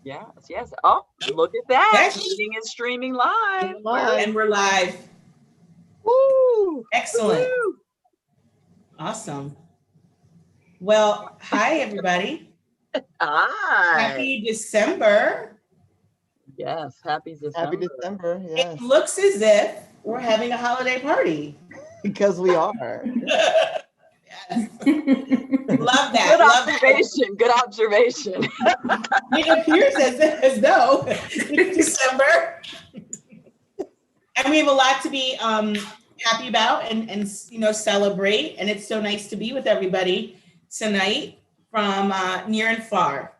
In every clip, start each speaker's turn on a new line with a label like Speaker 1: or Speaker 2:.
Speaker 1: Yes, yes. Oh, look at that.
Speaker 2: Yes.
Speaker 1: Meeting is streaming live.
Speaker 2: And we're live.
Speaker 1: Woo!
Speaker 2: Excellent.
Speaker 1: Woo!
Speaker 2: Awesome. Well, hi, everybody.
Speaker 1: Hi.
Speaker 2: Happy December.
Speaker 1: Yes, happy December.
Speaker 3: Happy December, yes.
Speaker 2: It looks as if we're having a holiday party.
Speaker 3: Because we are.
Speaker 2: Yes. Love that.
Speaker 1: Good
Speaker 2: Love
Speaker 1: observation. Good observation.
Speaker 2: That. It appears as though it's December. And we have a lot to be happy about and celebrate. And it's so nice to be with everybody tonight from near and far.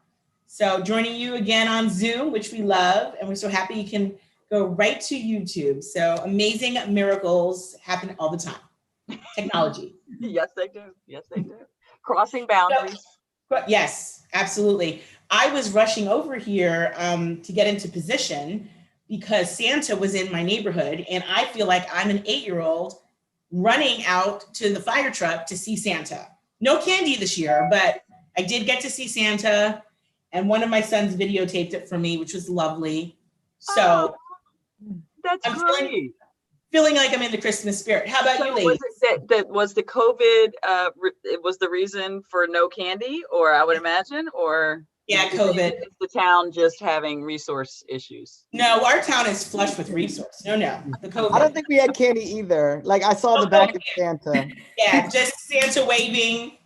Speaker 2: So joining you again on Zoom, which we love, and we're so happy you can go right to YouTube. So amazing miracles happen all the time. Technology.
Speaker 1: Yes, they do. Yes, they do. Crossing boundaries.
Speaker 2: Yes, absolutely. I was rushing over here to get into position because Santa was in my neighborhood, and I feel like I'm an 8-year-old running out to the fire truck to see Santa. No candy this year, but I did get to see Santa, and one of my sons videotaped it for me, which was lovely. So
Speaker 1: that's
Speaker 2: I'm
Speaker 1: great.
Speaker 2: Feeling like I'm in the Christmas spirit. How about you, ladies?
Speaker 1: Was the COVID, it was the reason for no candy, or I would imagine, or?
Speaker 2: Yeah, COVID.
Speaker 1: Is the town just having resource issues?
Speaker 2: No, our town is flush with resource. No, the COVID.
Speaker 3: I don't think we had candy either. Like I saw the back of Santa.
Speaker 2: Yeah, just Santa waving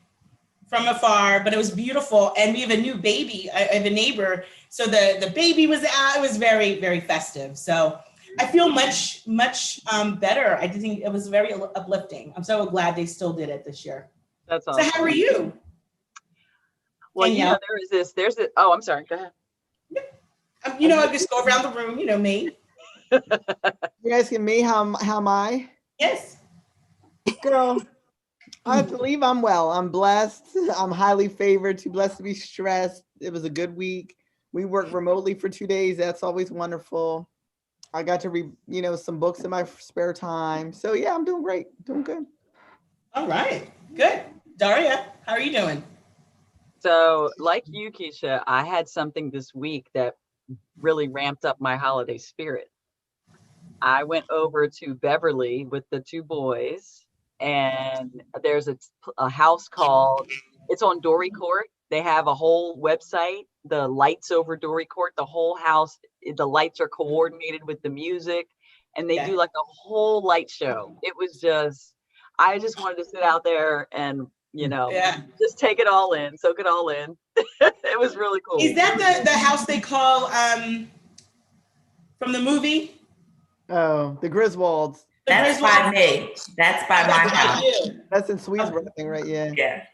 Speaker 2: from afar, but it was beautiful. And we have a new baby. I have a neighbor. So the baby was out. It was very, very festive. So I feel much better. I think it was very uplifting. I'm so glad they still did it this year.
Speaker 1: That's awesome.
Speaker 2: So how are you?
Speaker 1: Well, there's this, oh, I'm sorry, go ahead.
Speaker 2: I just go around the room, me.
Speaker 3: You're asking me how am I?
Speaker 2: Yes.
Speaker 3: Girl, I believe I'm well. I'm blessed. I'm highly favored, too blessed to be stressed. It was a good week. We worked remotely for 2 days. That's always wonderful. I got to read, some books in my spare time. So yeah, I'm doing great. Doing good.
Speaker 2: All right. Good. Daria, how are you doing?
Speaker 1: So like you, Keisha, I had something this week that really ramped up my holiday spirit. I went over to Beverly with the 2 boys, and there's a house called, it's on Dory Court. They have a whole website, the lights over Dory Court, the whole house, the lights are coordinated with the music, and they do like a whole light show. It was just, I just wanted to sit out there and just take it all in, soak it all in. It was really cool.
Speaker 2: Is that the house they call from the movie?
Speaker 3: Oh, the Griswolds.
Speaker 4: That's by me. That's by my house.
Speaker 3: That's in Swedesboro, I think, right? Yeah.
Speaker 4: Yeah.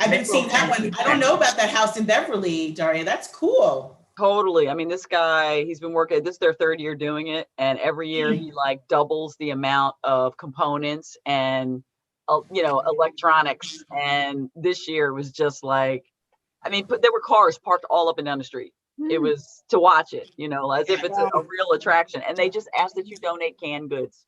Speaker 2: I've been seeing that one. I don't know about that house in Beverly, Daria. That's cool.
Speaker 1: Totally. I mean, this guy, he's been working, this is their 3rd year doing it. And every year he like doubles the amount of components and electronics. And this year was just like, but there were cars parked all up and down the street. It was to watch it, as if it's a real attraction. And they just ask that you donate canned goods.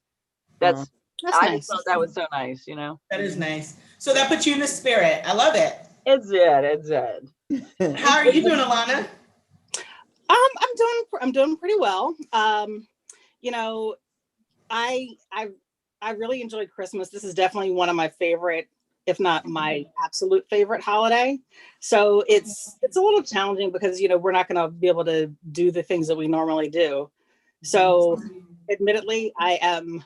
Speaker 1: That's I just thought that was so nice,
Speaker 2: That is nice. So that puts you in the spirit. I love it.
Speaker 1: It's it.
Speaker 2: How are you doing, Alana?
Speaker 5: I'm doing pretty well. I really enjoyed Christmas. This is definitely one of my favorite, if not my absolute favorite holiday. So it's a little challenging because, we're not going to be able to do the things that we normally do. So admittedly, I am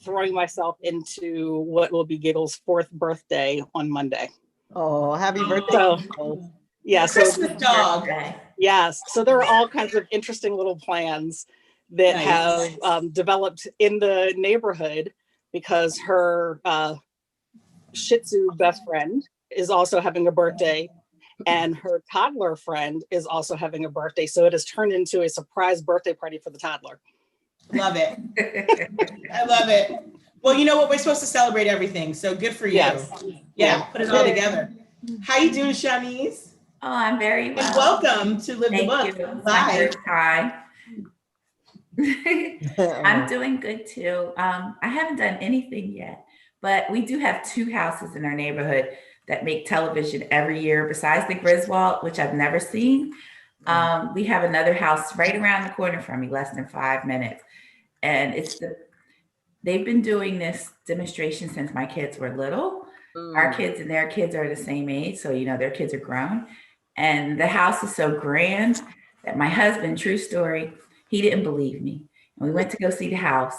Speaker 5: throwing myself into what will be Giggle's 4th birthday on Monday.
Speaker 3: Oh, happy birthday.
Speaker 5: So, yeah.
Speaker 2: Christmas dog.
Speaker 5: Yes. So there are all kinds of interesting little plans that have developed in the neighborhood because her Shih Tzu best friend is also having a birthday and her toddler friend is also having a birthday. So it has turned into a surprise birthday party for the toddler.
Speaker 2: Love it. I love it. Well, you know what? We're supposed to celebrate everything. So good for you.
Speaker 5: Yes.
Speaker 2: Yeah, put it all together. How you doing, Shanice?
Speaker 4: Oh, I'm very well.
Speaker 2: And welcome to Live the Book.
Speaker 4: Bye. I'm doing good too. I haven't done anything yet, but we do have 2 houses in our neighborhood that make television every year besides the Griswold, which I've never seen. We have another house right around the corner from me, less than 5 minutes. And they've been doing this demonstration since my kids were little. Our kids and their kids are the same age. So, their kids are grown. And the house is so grand that my husband, true story, he didn't believe me. And we went to go see the house,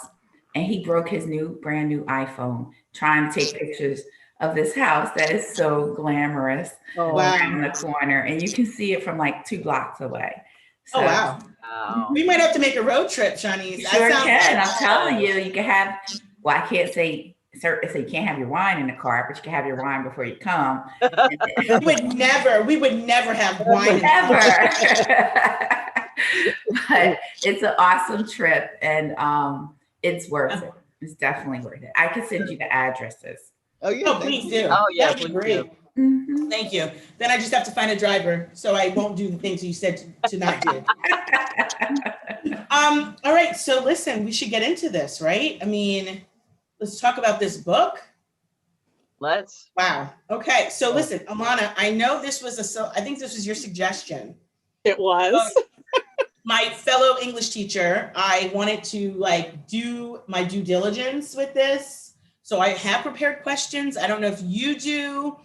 Speaker 4: and he broke his brand new iPhone trying to take pictures of this house that is so glamorous around the corner. And you can see it from like 2 blocks away. So,
Speaker 2: wow. We might have to make a road trip, Shanice.
Speaker 4: You sure can. I'm telling you, you can have, well, I can't say, you can't have your wine in the car, but you can have your wine before you come.
Speaker 2: we would never have wine.
Speaker 4: Never. But it's an awesome trip, and it's worth it. It's definitely worth it. I can send you the addresses.
Speaker 2: Oh, yeah. Oh, please do.
Speaker 1: Oh, yeah.
Speaker 2: That'd be great. Mm-hmm. Thank you. Then I just have to find a driver so I won't do the things you said to not do. All right. So listen, we should get into this, right? I mean, let's talk about this book.
Speaker 1: Let's.
Speaker 2: Wow. Okay. So listen, Alana, I know this was I think this was your suggestion.
Speaker 5: It was.
Speaker 2: My fellow English teacher, I wanted to do my due diligence with this. So I have prepared questions. I don't know if you do.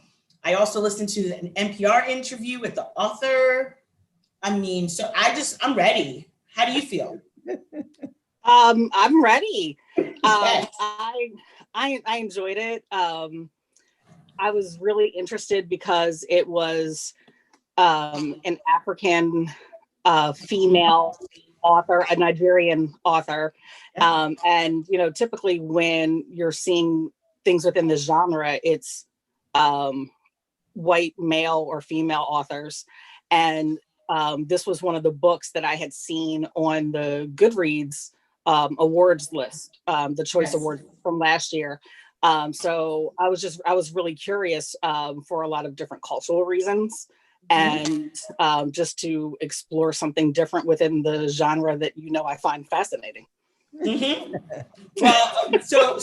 Speaker 2: I also listened to an NPR interview with the author. I mean, so I'm ready. How do you feel?
Speaker 5: I'm ready. I enjoyed it. I was really interested because it was an African female author, a Nigerian author. And, typically when you're seeing things within the genre, it's white male or female authors. And this was one of the books that I had seen on the Goodreads awards list, the Choice Award from last year. So I was really curious for a lot of different cultural reasons, and just to explore something different within the genre that I find fascinating.
Speaker 2: Mm-hmm. Well, so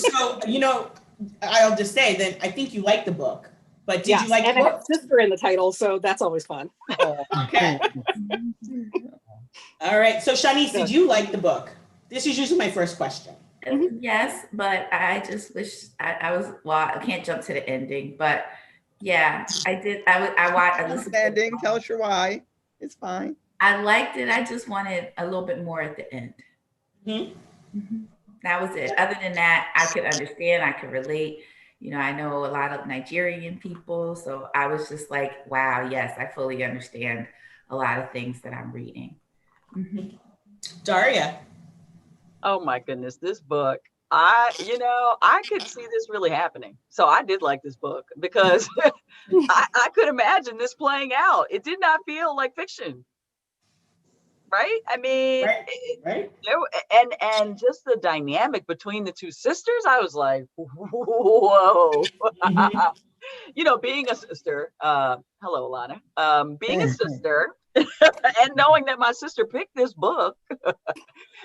Speaker 2: I'll just say that I think you liked the book, but did you like the book?
Speaker 5: And it has sister in the title, so that's always fun.
Speaker 2: Okay. All right. So Shanice, did you like the book? This is usually my first question.
Speaker 4: Yes, but I just wish I can't jump to the ending, but yeah, I did. I listened to the
Speaker 3: ending. Tell us your why. It's fine.
Speaker 4: I liked it. I just wanted a little bit more at the end. That was it. Other than that, I could understand. I could relate. I know a lot of Nigerian people, so I was just like, wow, yes, I fully understand a lot of things that I'm reading.
Speaker 2: Daria.
Speaker 1: Oh my goodness, this book. I could see this really happening. So I did like this book because I could imagine this playing out. It did not feel like fiction. Right? I mean,
Speaker 2: right.
Speaker 1: And just the dynamic between the two sisters, I was like, whoa. Being a sister, hello, Alana, being a sister and knowing that my sister picked this book, that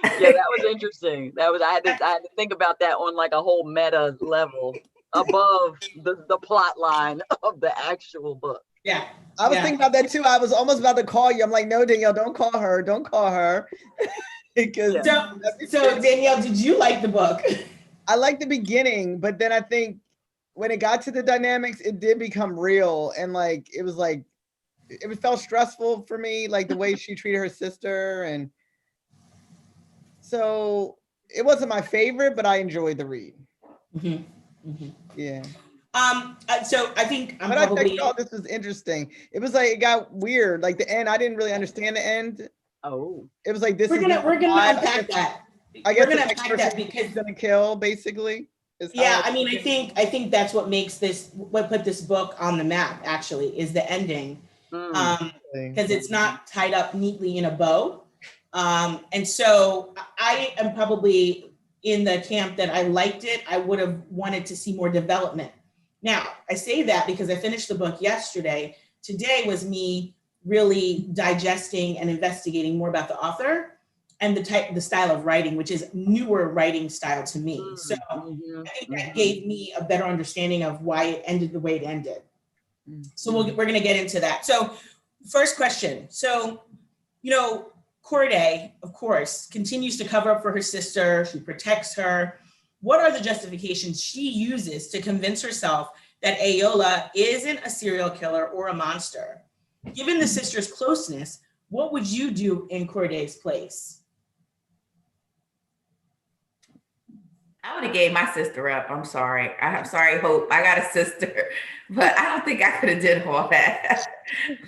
Speaker 1: was interesting. I had to think about that on like a whole meta level above the plot line of the actual book.
Speaker 2: Yeah.
Speaker 3: I was thinking about that too. I was almost about to call you. I'm like, no, Danielle, don't call her. Don't call her. Because
Speaker 2: so Danielle, did you like the book?
Speaker 3: I liked the beginning, but then I think when it got to the dynamics, it did become real. And it felt stressful for me, like the way she treated her sister. And so it wasn't my favorite, but I enjoyed the read. Yeah.
Speaker 2: So I think
Speaker 3: I thought this was interesting. It was like, it got weird. Like the end, I didn't really understand the end.
Speaker 1: Oh.
Speaker 3: It was like,
Speaker 2: we're gonna unpack that.
Speaker 3: I guess
Speaker 2: we're gonna unpack that because
Speaker 3: he's gonna kill, basically.
Speaker 2: I think that's what makes what put this book on the map, actually, is the ending. Because it's not tied up neatly in a bow. And so I am probably in the camp that I liked it. I would have wanted to see more development. Now, I say that because I finished the book yesterday. Today was me really digesting and investigating more about the author and the style of writing, which is newer writing style to me. So I think that gave me a better understanding of why it ended the way it ended. So we're going to get into that. So first question. So Corday, of course, continues to cover up for her sister. She protects her. What are the justifications she uses to convince herself that Ayola isn't a serial killer or a monster? Given the sisters' closeness, what would you do in Corday's place?
Speaker 4: I would have gave my sister up. I'm sorry. I'm sorry, Hope. I got a sister, but I don't think I could have did all that.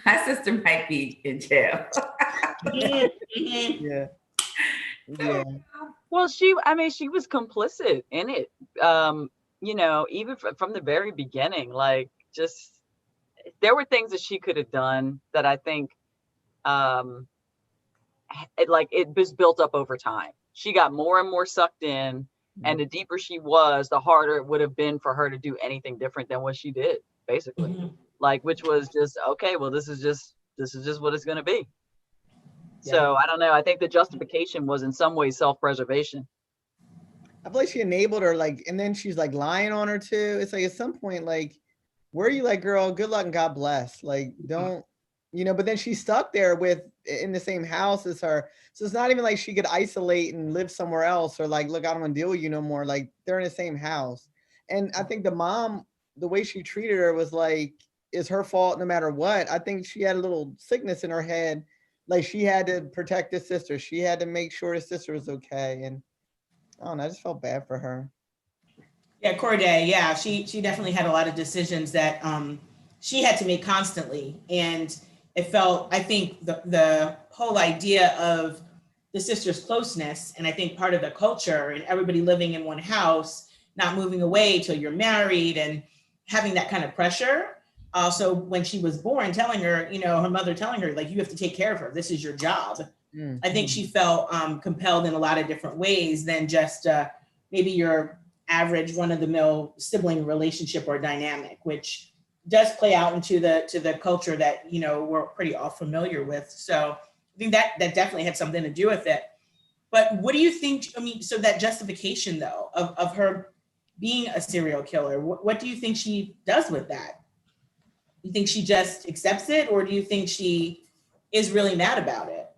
Speaker 4: My sister might be in jail.
Speaker 3: Yeah. Yeah.
Speaker 1: Well, I mean, she was complicit in it. Even from the very beginning, like, just, there were things that she could have done that I think, it was built up over time. She got more and more sucked in, and the deeper she was, the harder it would have been for her to do anything different than what she did, basically. Which was just, okay, well, this is just what it's going to be.
Speaker 2: Yeah.
Speaker 1: So I don't know. I think the justification was in some ways self-preservation.
Speaker 3: I feel like she enabled her, and then she's like lying on her too. It's like at some point, where are you, girl, good luck and God bless. Don't, but then she's stuck there in the same house as her. So it's not even like she could isolate and live somewhere else, or look, I don't want to deal with you no more. They're in the same house. And I think the mom, the way she treated her was it's her fault no matter what. I think she had a little sickness in her head. She had to protect his sister. She had to make sure his sister was okay. And I don't know, I just felt bad for her.
Speaker 2: Yeah, Corday, yeah, she definitely had a lot of decisions that she had to make constantly. And it felt, I think the whole idea of the sisters' closeness, and I think part of the culture and everybody living in one house, not moving away till you're married, and having that kind of pressure. Also, when she was born, telling her, her mother telling her, you have to take care of her. This is your job. Mm-hmm. I think she felt compelled in a lot of different ways than just maybe your average run-of-the-mill sibling relationship or dynamic, which does play out into the culture that, we're pretty all familiar with. So I think that definitely had something to do with it. But what do you think, so that justification though, of her being a serial killer, what do you think she does with that? You think she just accepts it, or do you think she is really mad about it?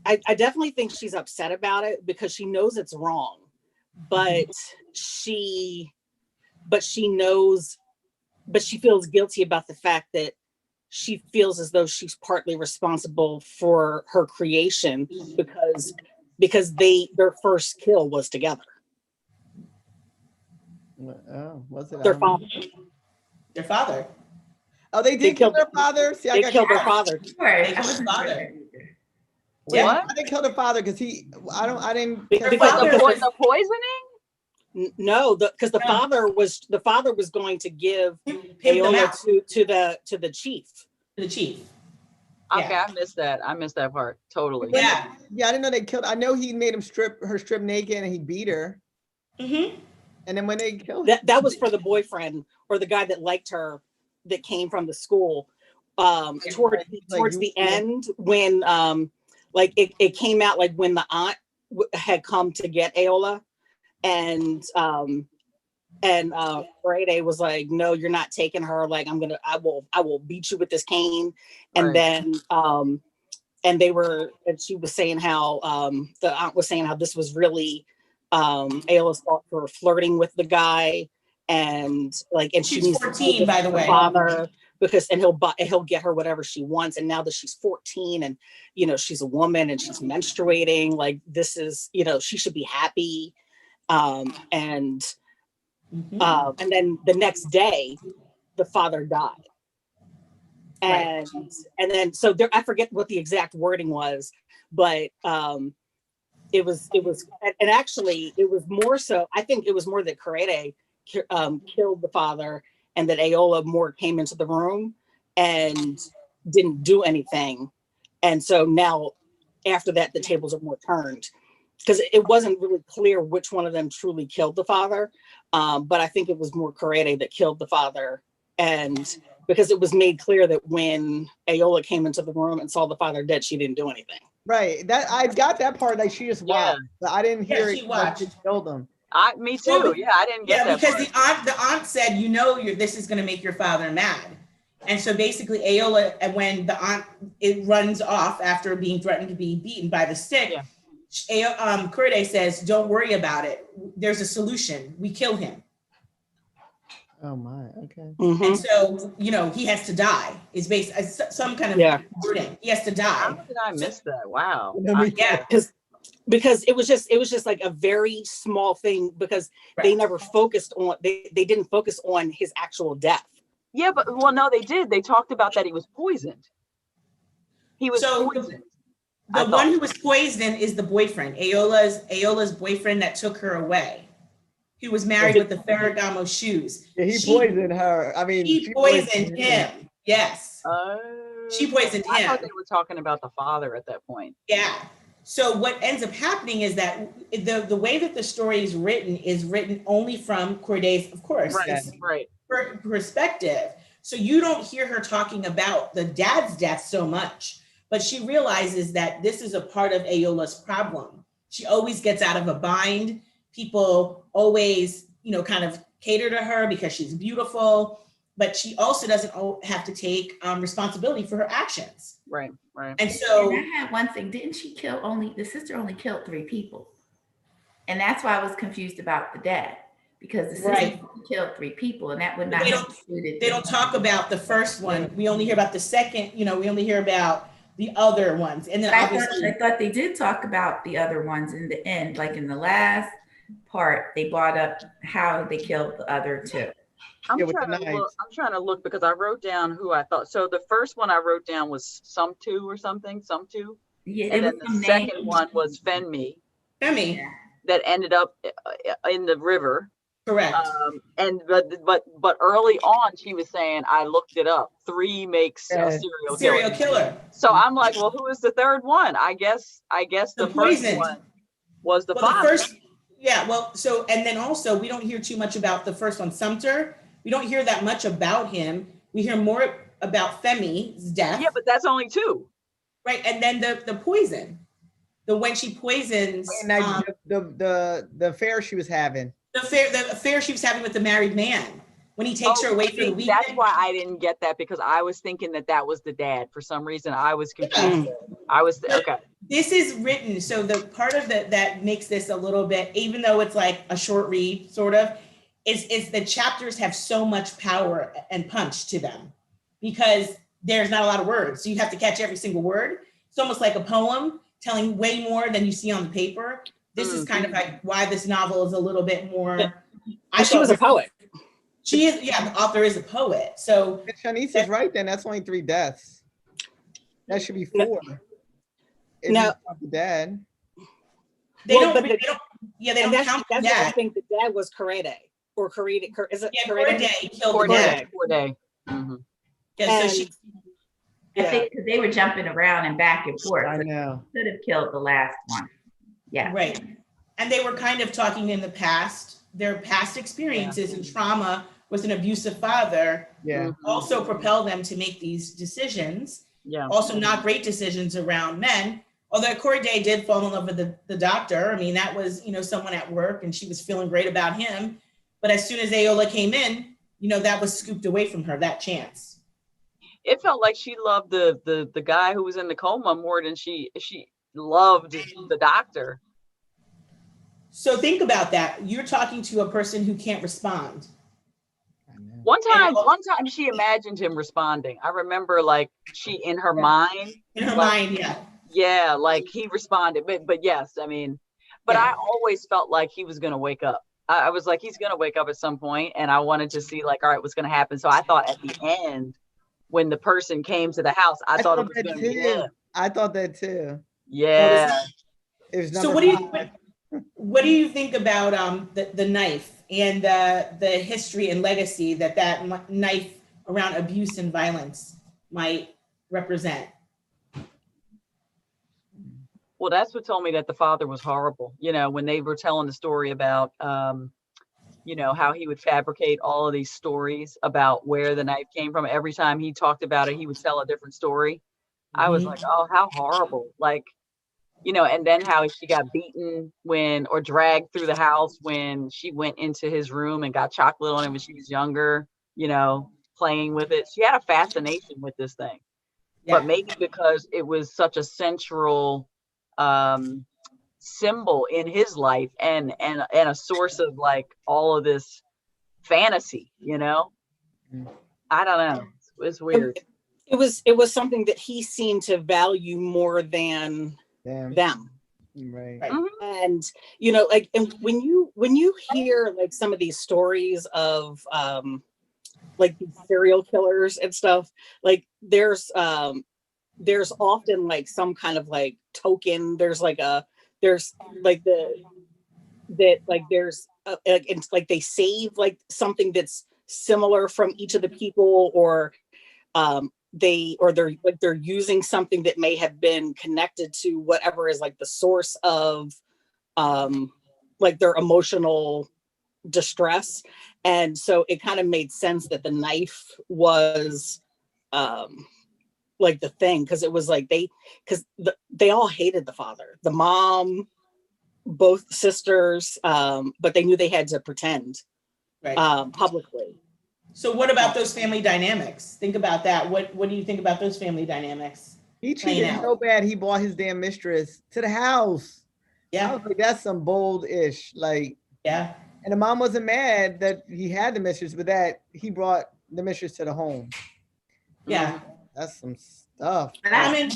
Speaker 5: I definitely think she's upset about it because she knows it's wrong, but she feels guilty about the fact that she feels as though she's partly responsible for her creation because their first kill was together.
Speaker 3: Oh, was it
Speaker 5: their father?
Speaker 2: Their father.
Speaker 3: Oh, they did kill their father. See,
Speaker 5: they killed their father.
Speaker 2: They killed their father.
Speaker 3: Yeah, why they killed their father? Because I didn't.
Speaker 1: Because the poisoning?
Speaker 5: No, because the father was going to give Ayola to the chief.
Speaker 2: The chief.
Speaker 1: Okay, yeah. I missed that part totally.
Speaker 2: Yeah,
Speaker 3: I didn't know they killed. I know he made him strip naked and he beat her.
Speaker 2: Mm-hmm.
Speaker 3: And then when they killed
Speaker 5: that was for the boyfriend or the guy that liked her that came from the school. Towards the end, when it came out when the aunt had come to get Ayola, and Braithwaite was like, "No, you're not taking her. I will beat you with this cane." And then and she was saying how the aunt was saying how this was really Ayola's fault for flirting with the guy, and she needs
Speaker 2: 14,
Speaker 5: to
Speaker 2: by the way,
Speaker 5: father because he'll get her whatever she wants. And now that she's 14 and she's a woman and she's menstruating, this is she should be happy. And then the next day, the father died. And then so there, I forget what the exact wording was, but it was and actually it was more so, I think it was more that Karede killed the father and that Ayola more came into the room and didn't do anything. And so now after that, the tables are more turned because it wasn't really clear which one of them truly killed the father. But I think it was more Karede that killed the father. And because it was made clear that when Ayola came into the room and saw the father dead, she didn't do anything.
Speaker 3: Right. That I got that part. She just watched, but I didn't hear
Speaker 2: she watched.
Speaker 3: She killed him.
Speaker 1: Me too. I didn't get that.
Speaker 2: Because the aunt said, this is going to make your father mad, And so basically Ayola, and when the aunt, it runs off after being threatened to be beaten by the stick, Corday says, don't worry about it. There's a solution. We kill him.
Speaker 3: Oh my, okay.
Speaker 2: And so, you know, he has to die. Is based some kind of wording. He has to die.
Speaker 1: How did I miss that? Wow.
Speaker 5: Because it was just like a very small thing, because they never focused on, they didn't focus on his actual death.
Speaker 1: Yeah, but well, no, they did. They talked about that he was poisoned. He was poisoned.
Speaker 2: The one who was poisoned is the boyfriend, Ayola's boyfriend that took her away. He was married with the Ferragamo shoes.
Speaker 3: Yeah, he poisoned her. I mean,
Speaker 2: she poisoned him. Yes. She poisoned him.
Speaker 1: I thought they were talking about the father at that point.
Speaker 2: Yeah. So what ends up happening is that the way that the story is written only from Corday's, of course, perspective. So you don't hear her talking about the dad's death so much, but she realizes that this is a part of Ayola's problem. She always gets out of a bind. People always, you know, kind of cater to her because she's beautiful, but she also doesn't have to take responsibility for her actions.
Speaker 1: Right.
Speaker 2: And so
Speaker 4: I had one thing, didn't she kill the sister only killed 3 people? And that's why I was confused about the dad, because the sister killed 3 people, and that would not have included.
Speaker 2: They don't talk about the first one. We only hear about the second, you know, we only hear about the other ones. And then obviously
Speaker 4: I thought they did talk about the other ones in the end, like in the last part, they brought up how they killed the other 2.
Speaker 1: I'm trying to look because I wrote down who I thought. So the first one I wrote down was Sumtu or something, Sumtu. Yeah, and then the second one was Femi. That ended up in the river.
Speaker 2: Correct.
Speaker 1: But early on she was saying, I looked it up. 3 makes a serial killer. So I'm like, well, who is the third one? I guess the first one was the father.
Speaker 2: So and then also we don't hear too much about the first one, Sumter. We don't hear that much about him. We hear more about Femi's death.
Speaker 1: Yeah, but that's only 2.
Speaker 2: Right, and then the poison, when she poisons
Speaker 3: the affair she was having.
Speaker 2: The affair she was having with the married man when he takes her away for the weekend.
Speaker 1: That's why I didn't get that, because I was thinking that was the dad. For some reason, I was confused. Okay.
Speaker 2: This is written, so the part of that makes this a little bit, even though it's like a short read, sort of, is the chapters have so much power and punch to them because there's not a lot of words. So you have to catch every single word. It's almost like a poem telling way more than you see on the paper. This is kind of like why this novel is a little bit more.
Speaker 5: She was a poet.
Speaker 2: She is, the author is a poet. So
Speaker 3: Shanice is right then. That's only 3 deaths. That should be 4.
Speaker 2: No,
Speaker 3: the dad.
Speaker 2: They don't count the dad.
Speaker 5: I think the dad was Corday. Or Corday. Is it
Speaker 2: Corday killed the dad.
Speaker 1: Corday.
Speaker 2: Yeah, so
Speaker 4: I think because they were jumping around and back and forth.
Speaker 3: I know.
Speaker 4: Could have killed the last one. Yeah.
Speaker 2: Right. And they were kind of talking in the past, their past experiences and trauma with an abusive father also propelled them to make these decisions. Yeah. Also not great decisions around men. Although Corday did fall in love with the doctor. I mean, that was, someone at work and she was feeling great about him. But as soon as Ayola came in, that was scooped away from her, that chance.
Speaker 1: It felt like she loved the guy who was in the coma more than she loved the doctor.
Speaker 2: So think about that. You're talking to a person who can't respond.
Speaker 1: One time she imagined him responding. I remember she in her mind. Yeah, like he responded. But yes, I mean, I always felt like he was gonna wake up. I was like, he's gonna wake up at some point, and I wanted to see all right, what's gonna happen. So I thought at the end, when the person came to the house, I thought it was gonna be him.
Speaker 3: I thought that too.
Speaker 1: Yeah.
Speaker 2: So what do you think about the knife and the history and legacy that knife around abuse and violence might represent?
Speaker 1: Well, that's what told me that the father was horrible. When they were telling the story about, how he would fabricate all of these stories about where the knife came from. Every time he talked about it, he would tell a different story. I was like, oh, how horrible. And then how she got beaten or dragged through the house when she went into his room and got chocolate on him when she was younger, playing with it. She had a fascination with this thing,
Speaker 2: Yeah.
Speaker 1: but maybe because it was such a central symbol in his life and a source of like all of this fantasy, you know. I don't know. It's weird.
Speaker 5: It was something that he seemed to value more than them.
Speaker 3: Right.
Speaker 5: And you know, like, and when you hear like some of these stories of like these serial killers and stuff, like there's often like some kind of like token, there's like it's like they save like something that's similar from each of the people, or they're using something that may have been connected to whatever is like the source of like their emotional distress. And so it kind of made sense that the knife was like the thing, because it was like they all hated the father, the mom, both sisters, but they knew they had to pretend publicly.
Speaker 2: So what about those family dynamics? Think about that. What do you think about those family dynamics?
Speaker 3: He cheated so bad he brought his damn mistress to the house.
Speaker 2: Yeah.
Speaker 3: I was like, that's some bold-ish. Like,
Speaker 2: yeah.
Speaker 3: And the mom wasn't mad that he had the mistress, but that he brought the mistress to the home.
Speaker 2: Yeah.
Speaker 3: That's some stuff.
Speaker 4: But I've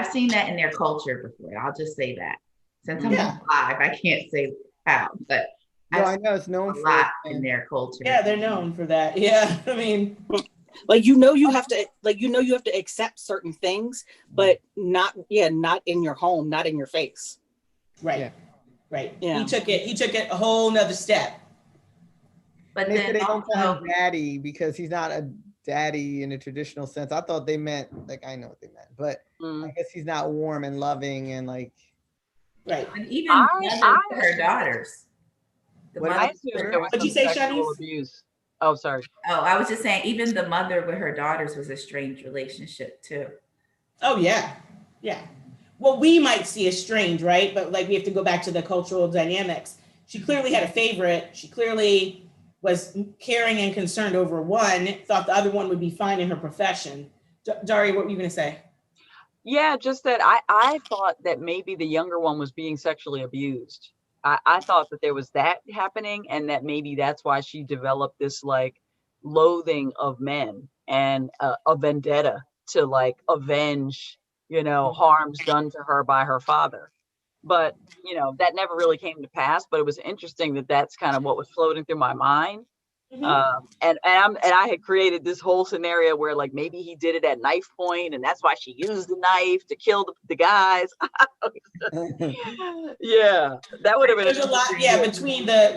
Speaker 4: seen that in their culture before. I'll just say that. Since I'm alive, I can't say how, but
Speaker 3: no, I know it's known
Speaker 4: a lot in their culture.
Speaker 2: Yeah, they're known for that. Yeah, I mean,
Speaker 5: like you have to accept certain things, but not in your home, not in your face.
Speaker 2: Right. Yeah. Right.
Speaker 5: Yeah.
Speaker 2: He took it a whole nother step.
Speaker 4: But
Speaker 3: they
Speaker 4: then
Speaker 3: they don't call him daddy because he's not a daddy in a traditional sense. I thought they meant, like, I know what they meant, but I guess he's not warm and loving and like.
Speaker 2: Right.
Speaker 4: And even her daughters.
Speaker 2: What'd you say, Shanice?
Speaker 1: Abuse. Oh, sorry.
Speaker 4: Oh, I was just saying, even the mother with her daughters was a strange relationship too.
Speaker 2: Oh yeah, yeah. Well, we might see as strange, right? But like we have to go back to the cultural dynamics. She clearly had a favorite. She clearly was caring and concerned over one. Thought the other one would be fine in her profession. Dari, what were you going to say?
Speaker 1: Yeah, just that I thought that maybe the younger one was being sexually abused. I thought that there was that happening, and that maybe that's why she developed this like loathing of men and a vendetta to like avenge, harms done to her by her father. But, that never really came to pass, but it was interesting that that's kind of what was floating through my mind. And I had created this whole scenario where like maybe he did it at knife point, and that's why she used the knife to kill the guys. Yeah, that would have been.
Speaker 2: There's a lot,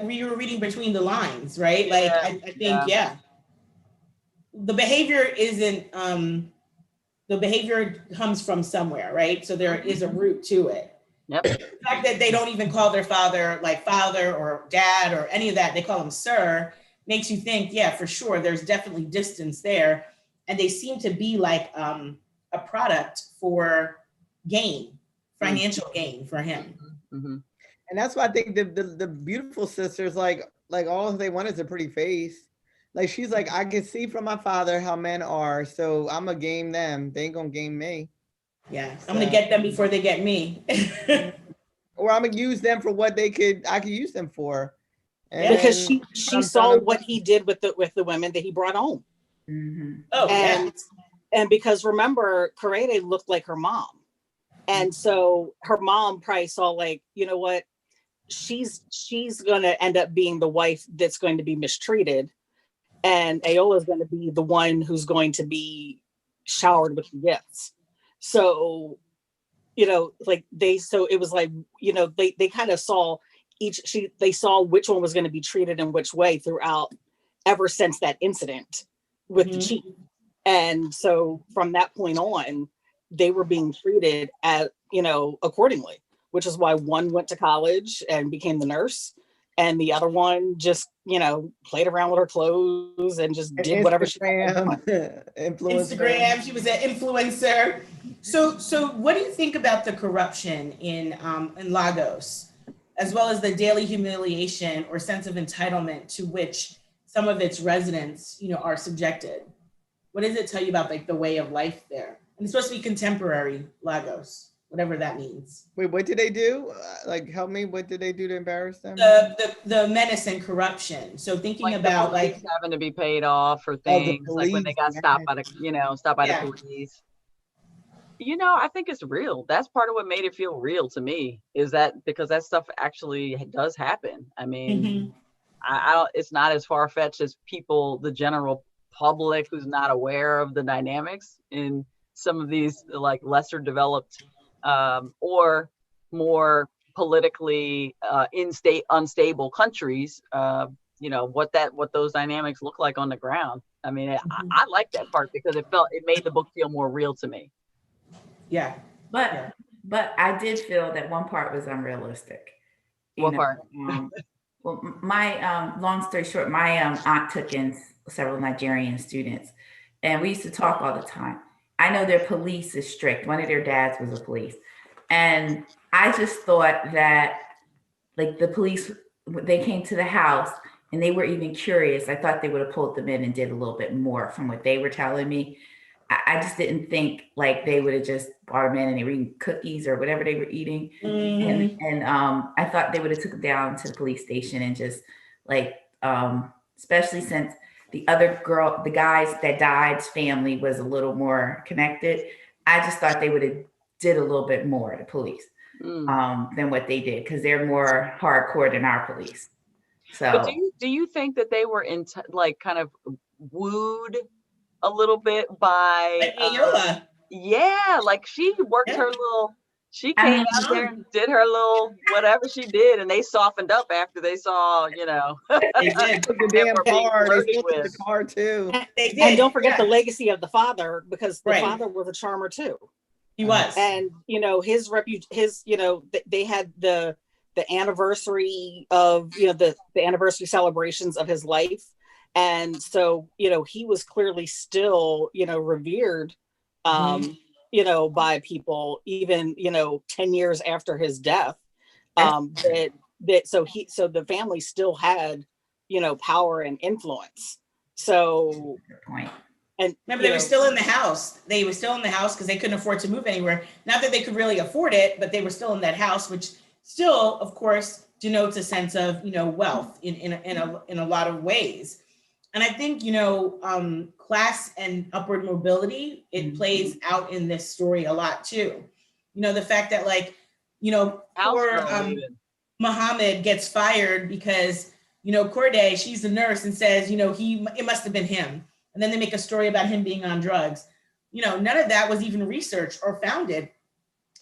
Speaker 2: we were reading between the lines, right? Like I think, the behavior isn't. The behavior comes from somewhere, right? So there is a root to it.
Speaker 1: Yep.
Speaker 2: The fact that they don't even call their father like father or dad or any of that, they call him sir, makes you think, for sure, there's definitely distance there. And they seem to be like a product for gain, financial gain for him.
Speaker 3: Mm-hmm. And that's why I think the beautiful sisters, like all they want is a pretty face. Like she's like, I can see from my father how men are, so I'm gonna game them. They ain't gonna game me.
Speaker 2: Yeah, so I'm gonna get them before they get me.
Speaker 3: Or I'm gonna use them for what I could use them for.
Speaker 5: And because she saw what he did with the women that he brought home.
Speaker 2: Mm-hmm. Oh,
Speaker 5: and because remember, Karede looked like her mom, and so her mom probably saw like, you know what, she's gonna end up being the wife that's going to be mistreated. And Ayola is going to be the one who's going to be showered with gifts. So, so it was like, they kind of saw they saw which one was going to be treated in which way throughout ever since that incident with the chief. And so from that point on, they were being treated accordingly, which is why one went to college and became the nurse. And the other one just, played around with her clothes and just did whatever she
Speaker 2: wanted. Instagram, she was an influencer. So what do you think about the corruption in Lagos, as well as the daily humiliation or sense of entitlement to which some of its residents, are subjected. What does it tell you about like the way of life there? And it's supposed to be contemporary Lagos, whatever that means.
Speaker 3: Wait, what did they do? Like, help me. What did they do to embarrass them?
Speaker 2: The menace and corruption. So thinking
Speaker 1: Like
Speaker 2: about
Speaker 1: the police having to be paid off for things, like when they got stopped by the, the police. I think it's real. That's part of what made it feel real to me, is that because that stuff actually does happen. I mean, I don't, it's not as far-fetched as people, the general public who's not aware of the dynamics in some of these like lesser developed or more politically unstable countries, what those dynamics look like on the ground. I mean, I like that part because it made the book feel more real to me.
Speaker 2: Yeah.
Speaker 4: But I did feel that one part was unrealistic.
Speaker 1: What part?
Speaker 4: Well, my long story short, my aunt took in several Nigerian students, and we used to talk all the time. I know their police is strict. One of their dads was a police, and I just thought that, like, the police, they came to the house and they were even curious. I thought they would have pulled them in and did a little bit more from what they were telling me. I just didn't think like they would have just brought them in and they were eating cookies or whatever they were eating. And I thought they would have took them down to the police station and just like, especially since the other girl, the guys that died's family was a little more connected. I just thought they would have did a little bit more, the police, than what they did, because they're more hardcore than our police. So,
Speaker 1: but do you think that they were kind of wooed a little bit by
Speaker 2: Ayola?
Speaker 1: Yeah, like she worked her little. She came out there and did her little whatever she did, and they softened up after they saw,
Speaker 2: They did.
Speaker 3: The damn car. They took the car too.
Speaker 5: And don't forget the legacy of the father, because the father was a charmer too.
Speaker 2: He was.
Speaker 5: And they had the anniversary of the anniversary celebrations of his life. And so, he was clearly still, revered, by people, even, 10 years after his death. So the family still had, power and influence. So,
Speaker 4: good point.
Speaker 2: And remember, they were still in the house. They were still in the house because they couldn't afford to move anywhere. Not that they could really afford it, but they were still in that house, which still, of course, denotes a sense of, wealth in a lot of ways. And I think, class and upward mobility, it plays out in this story a lot too. The fact that poor Muhammad gets fired because, Corday, she's the nurse, and says, it must have been him. And then they make a story about him being on drugs. None of that was even researched or founded.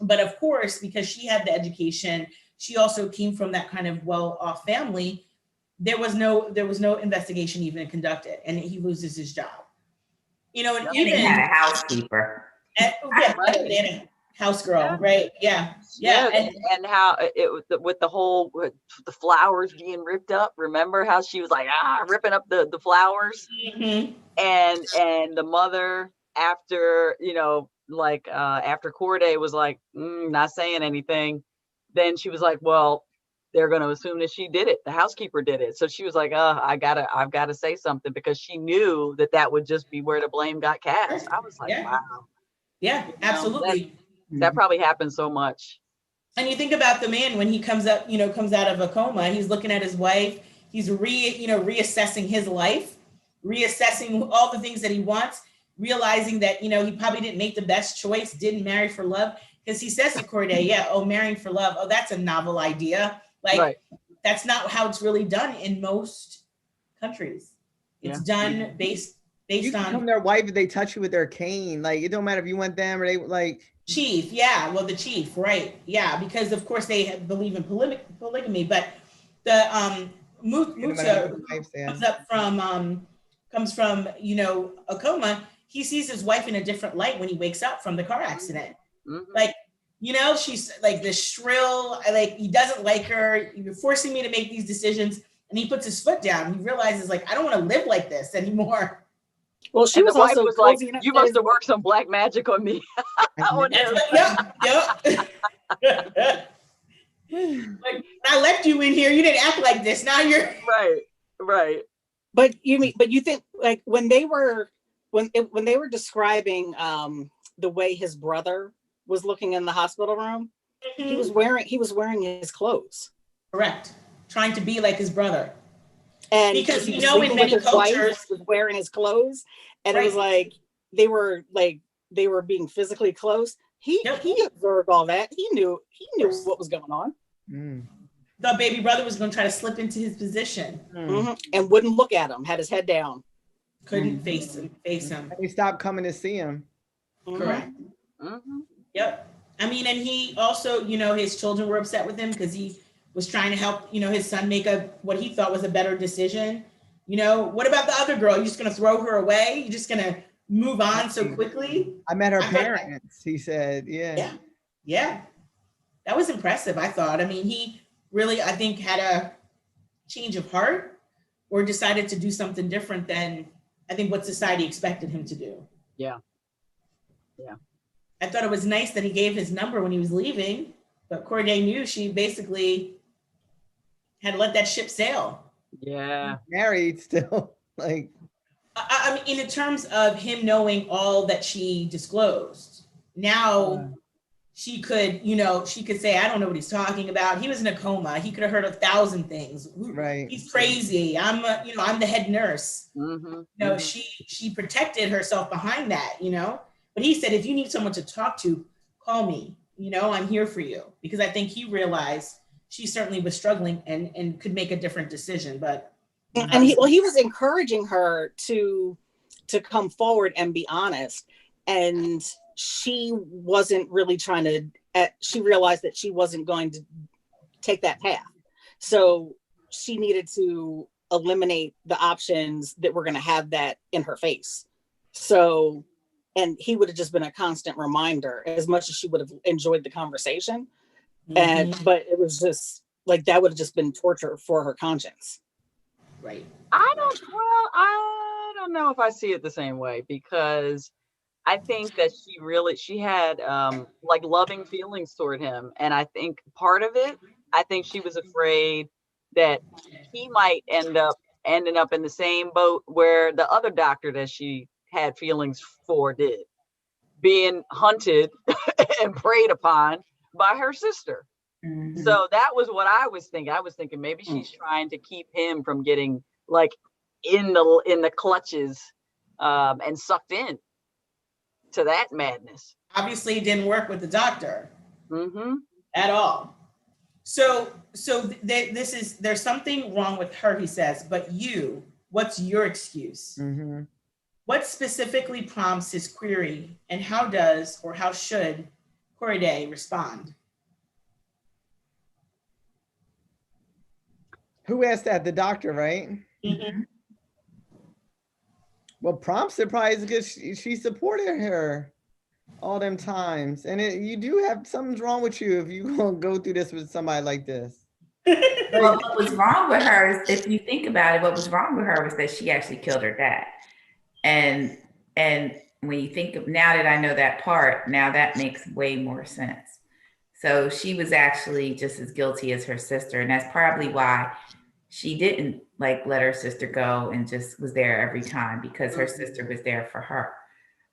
Speaker 2: But of course, because she had the education, she also came from that kind of well-off family. There was no investigation even conducted, and he loses his job. And even
Speaker 4: had a housekeeper.
Speaker 2: They had a house girl, right? Yeah.
Speaker 1: And how with the flowers being ripped up. Remember how she was like ripping up the flowers, and the mother after after Corday was like not saying anything, then she was like, well, they're going to assume that she did it. The housekeeper did it. So she was like, I've got to say something, because she knew that would just be where the blame got cast. I was like, wow.
Speaker 2: Yeah, absolutely.
Speaker 1: That probably happens so much.
Speaker 2: And you think about the man when he comes out of a coma, he's looking at his wife, he's reassessing his life, reassessing all the things that he wants, realizing that, he probably didn't make the best choice, didn't marry for love. Because he says to Corday, marrying for love. Oh, that's a novel idea. That's not how it's really done in most countries. It's done based
Speaker 3: you can
Speaker 2: on
Speaker 3: come their wife if they touch you with their cane. Like, it don't matter if you want them or they
Speaker 2: chief. Yeah, well, the chief, right? Yeah, because of course they believe in polygamy. But the Musa comes from a coma. He sees his wife in a different light when he wakes up from the car accident. She's like this shrill, he doesn't like her. You're forcing me to make these decisions. And he puts his foot down. He realizes, I don't want to live like this anymore.
Speaker 5: Well, she was also
Speaker 1: like, you must have worked some black magic on me.
Speaker 2: I left you in here. You didn't act like this. Now you're
Speaker 1: right.
Speaker 5: But you think like when they were describing the way his brother was looking in the hospital room, he was wearing his clothes.
Speaker 2: Correct. Trying to be like his brother.
Speaker 5: And
Speaker 2: because
Speaker 5: he
Speaker 2: you
Speaker 5: was
Speaker 2: know in
Speaker 5: sleeping
Speaker 2: many
Speaker 5: with his wife,
Speaker 2: cultures,
Speaker 5: was wearing his clothes, and
Speaker 2: Right.
Speaker 5: it was like they were being physically close. He observed all that. He knew what was going on.
Speaker 2: the baby brother was going to try to slip into his position.
Speaker 5: And wouldn't look at him. Had his head down.
Speaker 2: Couldn't face him.
Speaker 3: And he stopped coming to see him.
Speaker 2: Correct. Yep. I mean, and he also, you know, his children were upset with him because he was trying to help, you know, his son make what he thought was a better decision. You know, what about the other girl? You're just going to throw her away? You're just going to move on so quickly?
Speaker 3: I met her parents, he said.
Speaker 2: Yeah. That was impressive, I thought. I mean, he really, I think, had a change of heart or decided to do something different than I think what society expected him to do.
Speaker 1: Yeah.
Speaker 2: I thought it was nice that he gave his number when he was leaving, but Corday knew she basically had to let that ship sail.
Speaker 1: Yeah.
Speaker 3: Married still. Like,
Speaker 2: I mean, in terms of him knowing all that she disclosed, now she could, you know, she could say, I don't know what he's talking about. He was in a coma. He could have heard 1,000 things.
Speaker 3: Right.
Speaker 2: He's crazy. I'm the head nurse. You know, she protected herself behind that, you know. But he said, if you need someone to talk to, call me. You know, I'm here for you. Because I think he realized she certainly was struggling and could make a different decision. But
Speaker 5: and he was encouraging her to come forward and be honest. And she wasn't really trying to, she realized that she wasn't going to take that path. So she needed to eliminate the options that were going to have that in her face. So, and he would have just been a constant reminder as much as she would have enjoyed the conversation. But it was just like, that would have just been torture for her conscience.
Speaker 2: Right.
Speaker 1: I don't know if I see it the same way, because I think that she had like loving feelings toward him. And I think part of it, I think she was afraid that he might ending up in the same boat where the other doctor that she had feelings for did, being hunted and preyed upon by her sister. So that was what I was thinking. I was thinking maybe she's trying to keep him from getting like in the clutches and sucked in to that madness.
Speaker 2: Obviously it didn't work with the doctor at all. So there's something wrong with her, he says, but what's your excuse? What specifically prompts his query, and how does or how should Corday respond?
Speaker 3: who asked that? The doctor, right? Well, prompts it probably is because she supported her all them times. And you do have something's wrong with you if you gonna go through this with somebody like this.
Speaker 4: Well, what was wrong with her is, if you think about it, what was wrong with her was that she actually killed her dad. And when you think of, now that I know that part, now that makes way more sense. So she was actually just as guilty as her sister. And that's probably why she didn't like let her sister go and just was there every time, because her sister was there for her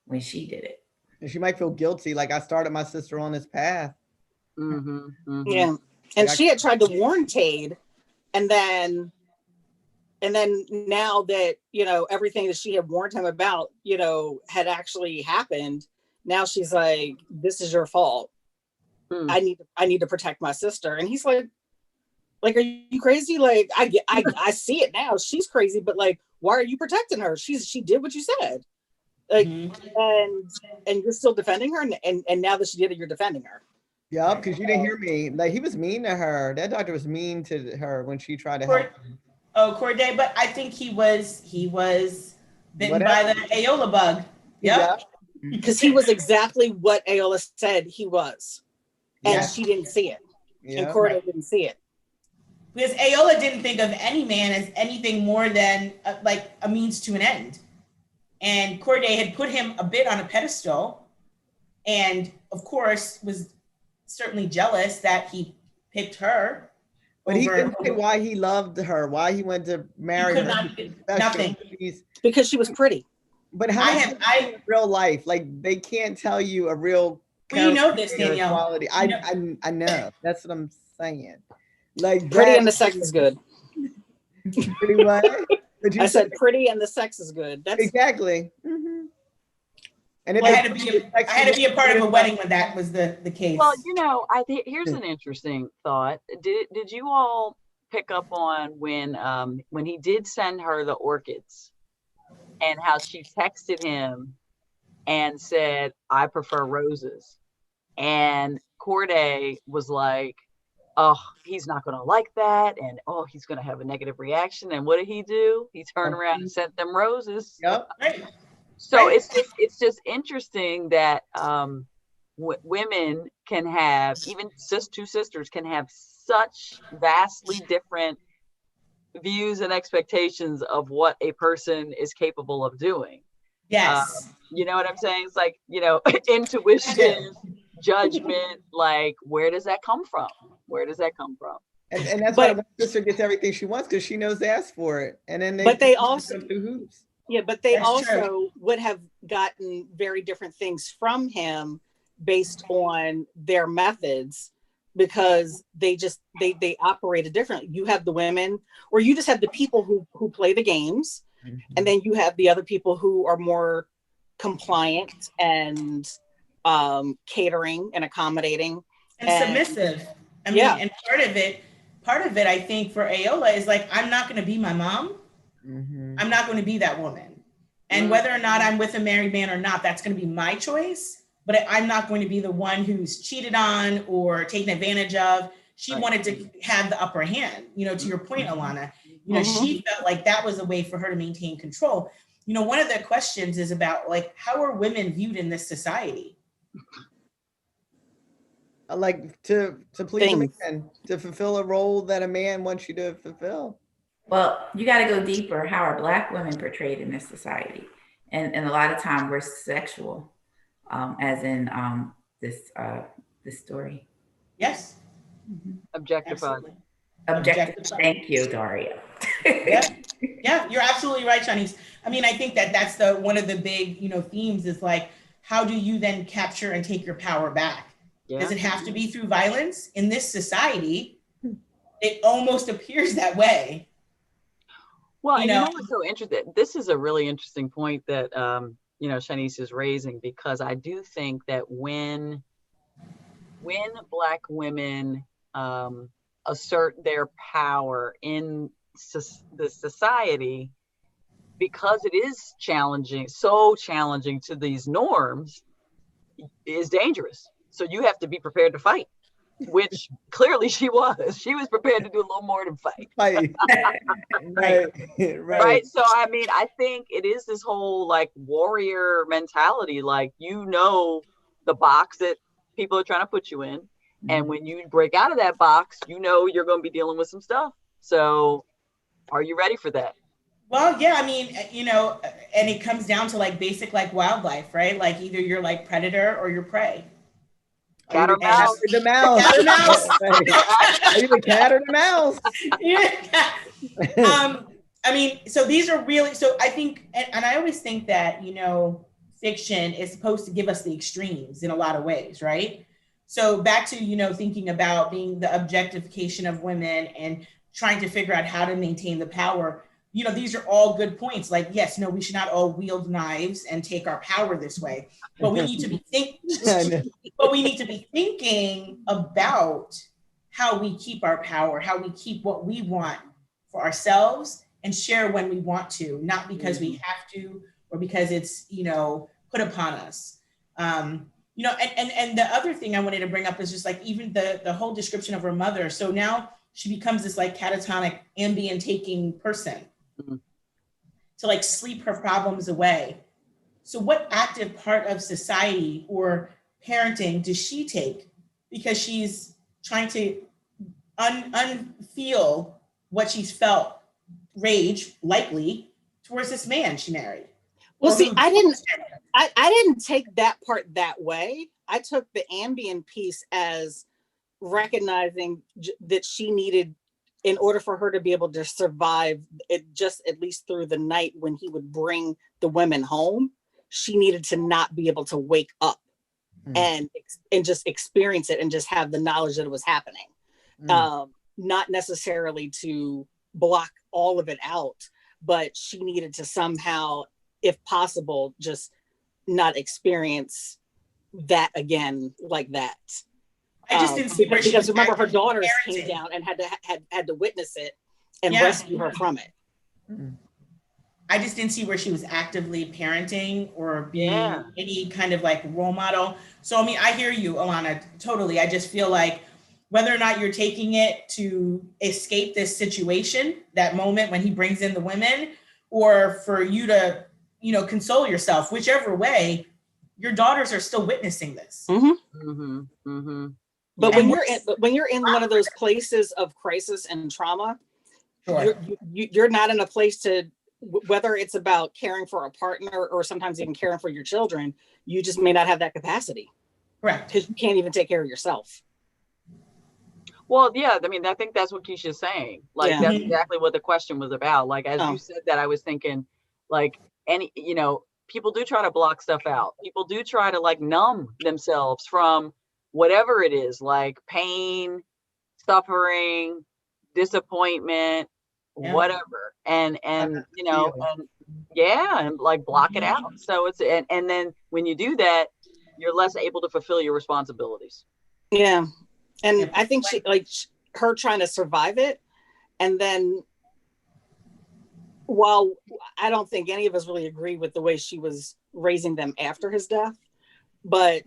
Speaker 4: when she did it.
Speaker 3: And she might feel guilty, like I started my sister on this path.
Speaker 5: Yeah. And she had tried to warn Cade, and then now that, you know, everything that she had warned him about, you know, had actually happened, now she's like, this is your fault. I need to protect my sister. And he's like, are you crazy? Like, I see it now. She's crazy, but like, why are you protecting her? She did what you said. Like, and you're still defending her, and now that she did it, you're defending her.
Speaker 3: Yeah, because you didn't hear me. Like, he was mean to her. That doctor was mean to her when she tried to help him.
Speaker 2: Oh, Corday, but I think he was bitten by the Aola bug. Yep.
Speaker 5: Because he was exactly what Aola said he was. And she didn't see it. And Corday didn't see it.
Speaker 2: Because Aola didn't think of any man as anything more than like a means to an end. And Corday had put him a bit on a pedestal, and of course was certainly jealous that he picked her
Speaker 3: But he
Speaker 2: over,
Speaker 3: couldn't say why he loved her, why he wanted to marry
Speaker 2: could
Speaker 3: her.
Speaker 2: not-
Speaker 3: Special.
Speaker 2: nothing.
Speaker 5: Because she was pretty.
Speaker 3: But how
Speaker 2: I
Speaker 3: does that in real life? Like they can't tell you a real
Speaker 2: Well, you know this,
Speaker 3: character or
Speaker 2: Danielle.
Speaker 3: quality.
Speaker 2: You know-
Speaker 3: I know. That's what I'm saying. Like
Speaker 5: Pretty
Speaker 3: that,
Speaker 5: and the sex is good.
Speaker 3: pretty what? But you
Speaker 5: I said pretty and the sex is good. That's
Speaker 3: exactly. Mhm. And if
Speaker 2: Well, I
Speaker 3: they-
Speaker 2: had to be a part of a wedding when that was the case.
Speaker 1: Well, you know, I think here's an interesting thought. Did you all pick up on when he did send her the orchids and how she texted him and said, "I prefer roses," and Corday was like, "Oh, he's not going to like that, and oh, he's going to have a negative reaction." And what did he do? He turned around and sent them roses.
Speaker 3: Yep.
Speaker 2: Right.
Speaker 1: So
Speaker 2: Right.
Speaker 1: it's just interesting that women can have, even two sisters can have such vastly different views and expectations of what a person is capable of doing.
Speaker 2: Yes.
Speaker 1: You know what I'm saying? It's like, you know, intuition, judgment, like where does that come from? Where does that come from?
Speaker 3: And that's
Speaker 5: But-
Speaker 3: why one sister gets everything she wants because she knows to ask for it. And then
Speaker 5: But they also-
Speaker 3: jump through hoops.
Speaker 5: Yeah, but they
Speaker 2: That's
Speaker 5: also
Speaker 2: true.
Speaker 5: would have gotten very different things from him based on their methods because they operated differently. You have the women, or you just have the people who play the games, and then you have the other people who are more compliant and catering and accommodating
Speaker 2: And submissive. I mean,
Speaker 5: Yeah.
Speaker 2: and part of it, I think for Ayola is like, I'm not going to be my mom.
Speaker 3: Mhm.
Speaker 2: I'm not going to be that woman. And
Speaker 1: Mm.
Speaker 2: whether or not I'm with a married man or not, that's going to be my choice. But I'm not going to be the one who's cheated on or taken advantage of. She
Speaker 1: Right.
Speaker 2: wanted to have the upper hand, you know, to your point, Alana. You know,
Speaker 5: Mhm.
Speaker 2: she felt like that was a way for her to maintain control. You know, one of the questions is about like, how are women viewed in this society?
Speaker 3: Like to please a
Speaker 5: Things.
Speaker 3: man, to fulfill a role that a man wants you to fulfill.
Speaker 4: Well, you got to go deeper. How are Black women portrayed in this society? And a lot of time we're sexual, as in this story.
Speaker 2: Yes,
Speaker 1: Objectified.
Speaker 2: absolutely.
Speaker 4: Objective. Thank you, Daria.
Speaker 2: Yeah, you're absolutely right, Shanice. I mean, I think that that's one of the big, you know, themes is like, how do you then capture and take your power back?
Speaker 1: Yeah.
Speaker 2: Does it have to be through violence? In this society, it almost appears that way.
Speaker 1: Well,
Speaker 2: You
Speaker 1: and you
Speaker 2: know-
Speaker 1: know what's so interesting? This is a really interesting point that you know, Shanice is raising, because I do think that when Black women assert their power in the society, because it is challenging, so challenging to these norms, is dangerous. So you have to be prepared to fight, which clearly she was. She was prepared to do a little more than fight.
Speaker 3: Right. Right.
Speaker 1: Right. So, I mean, I think it is this whole like warrior mentality. Like, you know, the box that people are trying to put you in. And when you break out of that box, you know, you're going to be dealing with some stuff. So are you ready for that?
Speaker 2: Well, yeah, I mean, you know, and it comes down to like basic like wildlife, right? Like either you're like predator or you're prey.
Speaker 1: Cat or
Speaker 3: Are you
Speaker 1: mouse?
Speaker 3: the mouse?
Speaker 2: Cat or mouse?
Speaker 3: Right. Are you the cat or the mouse?
Speaker 2: Yeah. I mean, so these are really, so I think, and I always think that, you know, fiction is supposed to give us the extremes in a lot of ways, right? So back to, you know, thinking about being the objectification of women and trying to figure out how to maintain the power. You know, these are all good points. Like, yes, no, we should not all wield knives and take our power this way, but we need to be thinking about how we keep our power, how we keep what we want for ourselves and share when we want to, not because we have to or because it's, you know, put upon us. You know, and the other thing I wanted to bring up is just like even the whole description of her mother. So now she becomes this like catatonic Ambien taking person to like sleep her problems away. So what active part of society or parenting does she take? Because she's trying to unfeel what she's felt, rage likely towards this man she married.
Speaker 5: Well,
Speaker 2: Or
Speaker 5: see,
Speaker 2: who-
Speaker 5: I didn't take that part that way. I took the Ambien piece as recognizing that she needed in order for her to be able to survive it, just at least through the night when he would bring the women home, she needed to not be able to wake up and just experience it and just have the knowledge that it was happening. Not necessarily to block all of it out, but she needed to somehow, if possible, just not experience that again like that.
Speaker 2: I just didn't see where she
Speaker 5: because
Speaker 2: was
Speaker 5: remember her
Speaker 2: actively
Speaker 5: daughters
Speaker 2: parenting.
Speaker 5: came down and had to witness it and
Speaker 2: Yeah.
Speaker 5: rescue her from it.
Speaker 2: I just didn't see where she was actively parenting or being
Speaker 1: Yeah.
Speaker 2: any kind of like role model. So, I mean, I hear you, Alana, totally. I just feel like whether or not you're taking it to escape this situation, that moment when he brings in the women, or for you to, you know, console yourself, whichever way, your daughters are still witnessing this.
Speaker 5: But
Speaker 2: And
Speaker 5: when you're in one of those places of crisis and trauma,
Speaker 2: Sure.
Speaker 5: you're not in a place to, whether it's about caring for a partner or sometimes even caring for your children, you just may not have that capacity.
Speaker 2: Correct.
Speaker 5: Because you can't even take care of yourself.
Speaker 1: Well, yeah, I mean, I think that's what Keisha's saying. Like,
Speaker 5: Yeah.
Speaker 1: that's exactly what the question was about. Like, as you said that, I was thinking, like, you know, people do try to block stuff out. People do try to like numb themselves from whatever it is, like pain, suffering, disappointment, whatever. And you know, and like block it out. So it's, and then when you do that, you're less able to fulfill your responsibilities.
Speaker 5: Yeah. And I think her trying to survive it. And then while I don't think any of us really agree with the way she was raising them after his death, but,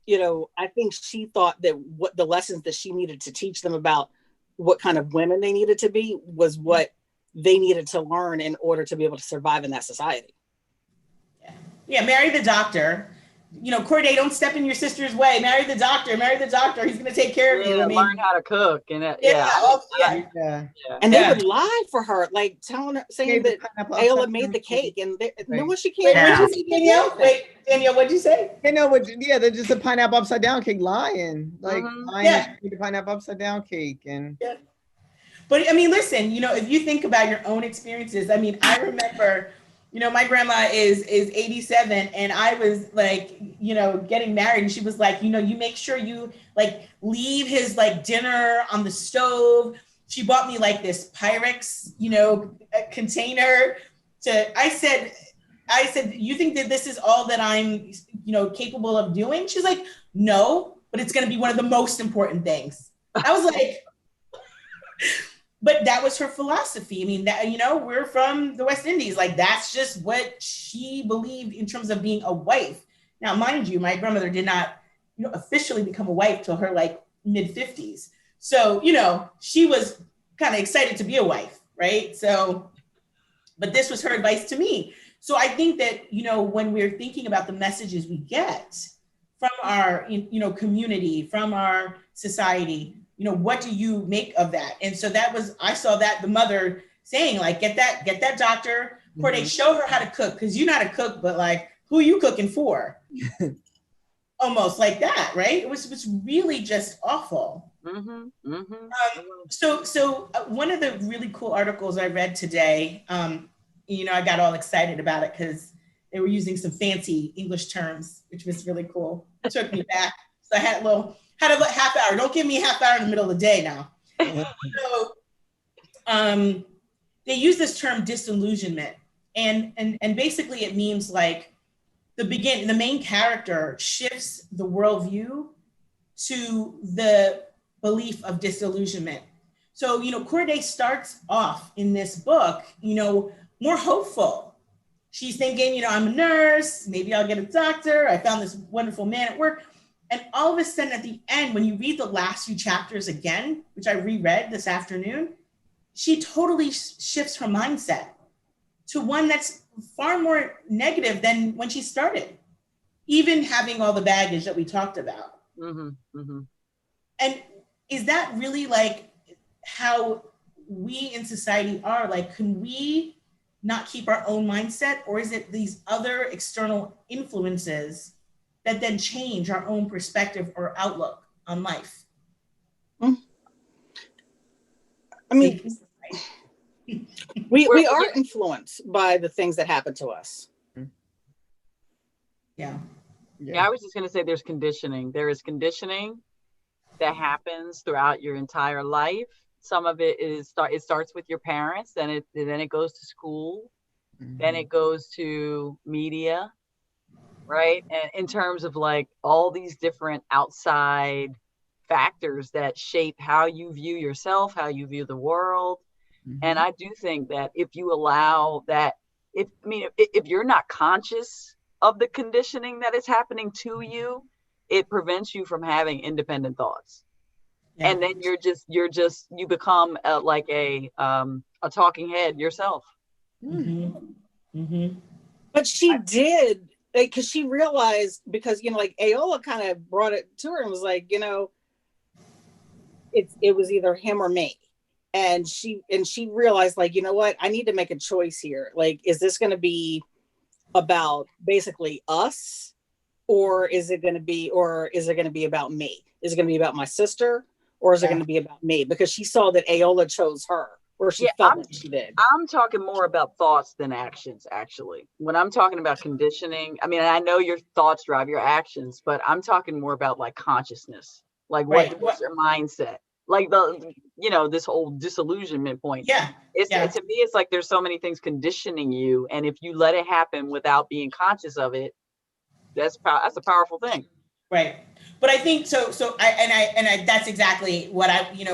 Speaker 5: you know, I think she thought that what the lessons that she needed to teach them about what kind of women they needed to be was what they needed to learn in order to be able to survive in that society.
Speaker 2: Yeah, marry the doctor. You know, Corday, don't step in your sister's way. Marry the doctor. Marry the doctor. He's going to take care of you. I mean,
Speaker 1: learn how to cook and
Speaker 2: And
Speaker 5: they would lie for her, like saying that Ayla made the cake, and no one she can't.
Speaker 2: Wait, what'd you say, Danielle? Wait, Danielle, what'd you say?
Speaker 3: You know what? Yeah, they're just a pineapple upside down cake lying. Like lying the pineapple upside down cake and.
Speaker 2: Yeah. But I mean, listen, you know, if you think about your own experiences, I mean, I remember, you know, my grandma is 87 and I was like, you know, getting married and she was like, you know, you make sure you like leave his like dinner on the stove. She bought me like this Pyrex, you know, container I said, you think that this is all that I'm, you know, capable of doing? She's like, no, but it's going to be one of the most important things. I was like, but that was her philosophy. I mean, that, you know, we're from the West Indies. Like, that's just what she believed in terms of being a wife. Now, mind you, my grandmother did not, you know, officially become a wife till her like mid 50s. So, you know, she was kind of excited to be a wife, right? So, but this was her advice to me. So I think that, you know, when we're thinking about the messages we get from our, you know, community, from our society, you know, what do you make of that? And so that was, I saw that the mother saying like, get that doctor, or they show her how to cook, because you know how to cook, but like, who are you cooking for? Almost like that, right? It was really just awful. So one of the really cool articles I read today, you know, I got all excited about it because they were using some fancy English terms, which was really cool. It took me back. So I had a half hour. Don't give me a half hour in the middle of the day now. So they use this term disillusionment. And basically it means like the main character shifts the worldview to the belief of disillusionment. So, you know, Corday starts off in this book, you know, more hopeful. She's thinking, you know, I'm a nurse, maybe I'll get a doctor. I found this wonderful man at work. And all of a sudden at the end, when you read the last few chapters again, which I reread this afternoon, she totally shifts her mindset to one that's far more negative than when she started, even having all the baggage that we talked about. And is that really like how we in society are? Like, can we not keep our own mindset, or is it these other external influences that then change our own perspective or outlook on life?
Speaker 5: I mean, we
Speaker 1: We're-
Speaker 5: are influenced by the things that happen to us.
Speaker 2: Yeah.
Speaker 1: Yeah, I was just going to say there's conditioning. There is conditioning that happens throughout your entire life. Some of it it starts with your parents, then it goes to school, then it goes to media, right? And in terms of like all these different outside factors that shape how you view yourself, how you view the world. And I do think that if you allow that, if you're not conscious of the conditioning that is happening to you, it prevents you from having independent thoughts.
Speaker 2: Yeah.
Speaker 1: And then you become like a talking head yourself.
Speaker 5: But she did, because she realized, because like Ayola kind of brought it to her and was like, it was either him or me. And she realized, like, you know what, I need to make a choice here. Like, is this going to be about basically us, or is it going to be about me? Is it going to be about my sister, or is it going to be about me? Because she saw that Ayola chose her, or she felt like she did.
Speaker 1: I'm talking more about thoughts than actions, actually. When I'm talking about conditioning, I mean, I know your thoughts drive your actions, but I'm talking more about like consciousness, like what's your mindset, like this whole disillusionment point.
Speaker 2: Yeah.
Speaker 1: To me, it's like there's so many things conditioning you, and if you let it happen without being conscious of it, that's a powerful thing.
Speaker 2: Right. But I think so I that's exactly what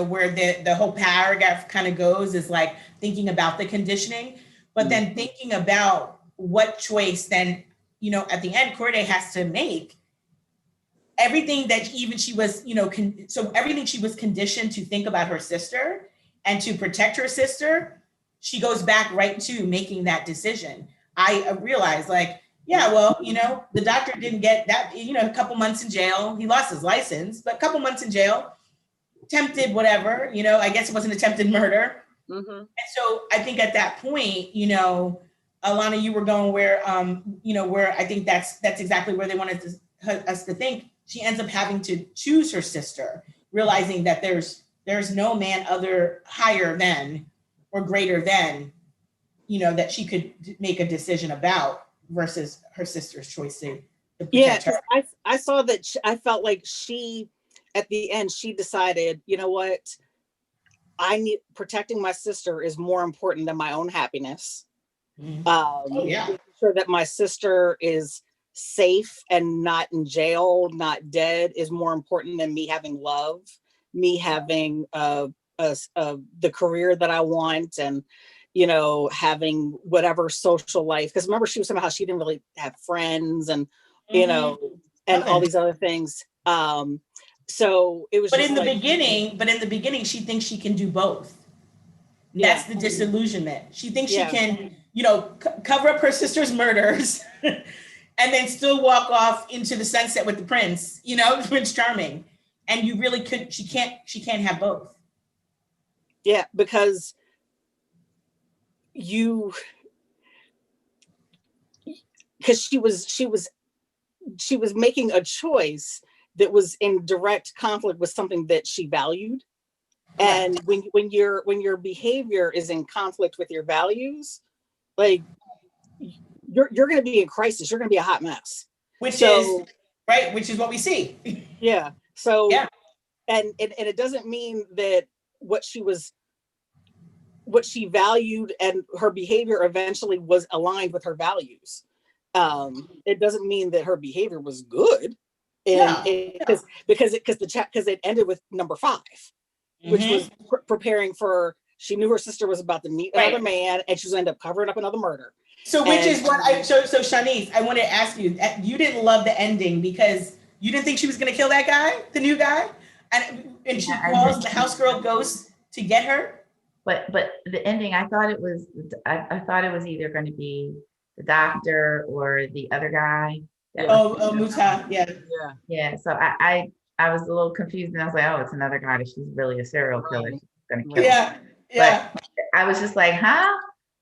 Speaker 2: where the whole paragraph kind of goes, is like thinking about the conditioning, but then thinking about what choice then, at the end Corday has to make. Everything that even she was, so everything she was conditioned to think about her sister and to protect her sister, she goes back right to making that decision. I realized, like, yeah, well, the doctor didn't get that, a couple months in jail. He lost his license, but a couple months in jail, tempted, whatever, I guess it wasn't attempted murder. And so I think at that point, Alana, you were going where, where I think that's exactly where they wanted us to think. She ends up having to choose her sister, realizing that there's no man higher than or greater than, that she could make a decision about versus her sister's choice to protect her.
Speaker 5: I saw that. I felt like she, at the end, she decided, you know what, protecting my sister is more important than my own happiness. Making sure that my sister is safe and not in jail, not dead, is more important than me having love, me having the career that I want, and having whatever social life. Because remember, she didn't really have friends, and and all these other things. So it was.
Speaker 2: But in the beginning, she thinks she can do both. That's the disillusionment. She thinks she can, cover up her sister's murders and then still walk off into the sunset with the prince, Prince Charming. And you really she can't have both.
Speaker 5: Yeah, because she was making a choice that was in direct conflict with something that she valued. And when your behavior is in conflict with your values, like you're going to be in crisis. You're going to be a hot mess.
Speaker 2: Which is what we see.
Speaker 5: Yeah. So and it doesn't mean that what she valued and her behavior eventually was aligned with her values. It doesn't mean that her behavior was good, because it ended with number 5, which was preparing for. She knew her sister was about to meet another man, and she was end up covering up another murder.
Speaker 2: So Shanice, I want to ask you, you didn't love the ending because you didn't think she was going to kill that guy, the new guy, and she calls the house girl ghost to get her.
Speaker 4: But the ending, I thought it was either going to be the doctor or the other guy.
Speaker 2: Muta,
Speaker 4: yeah. So I was a little confused, and I was like, oh, it's another guy that she's really a serial killer. She's going to kill.
Speaker 2: Yeah.
Speaker 4: But I was just like, huh?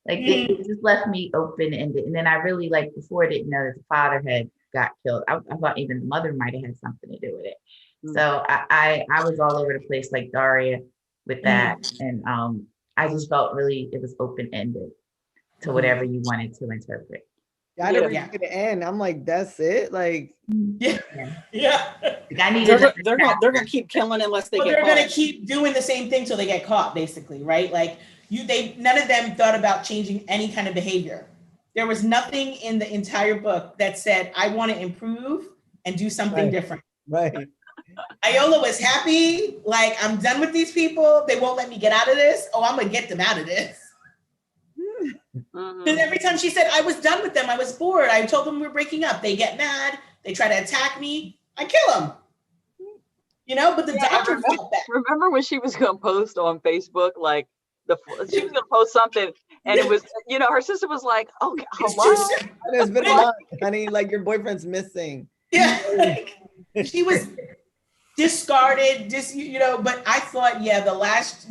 Speaker 4: Like it just left me open-ended, and then I really, like, before I didn't know that the father had got killed. I thought even the mother might have had something to do with it. So I was all over the place like Daria. with that. And I just felt really it was open-ended to whatever you wanted to interpret.
Speaker 3: I never even get to end. I'm like, that's it? Like,
Speaker 2: Yeah.
Speaker 4: Like, I needed
Speaker 5: they're gonna keep killing unless they
Speaker 2: Well,
Speaker 5: get
Speaker 2: they're
Speaker 5: caught.
Speaker 2: gonna keep doing the same thing till they get caught, basically, right? Like none of them thought about changing any kind of behavior. There was nothing in the entire book that said, I want to improve and do something different.
Speaker 3: Right.
Speaker 2: Iola was happy, like, I'm done with these people. They won't let me get out of this. Oh, I'm gonna get them out of this. And every time she said, I was done with them, I was bored, I told them we're breaking up, they get mad, they try to attack me, I kill them. You know, but the doctor felt that.
Speaker 1: Remember when she was gonna post on Facebook, like she was gonna post something, and it was, you know, her sister was like, "Oh, hello."
Speaker 3: It's been a month, honey. Like, your boyfriend's missing.
Speaker 2: Yeah, like, she was discarded. You know, but I thought, yeah, the last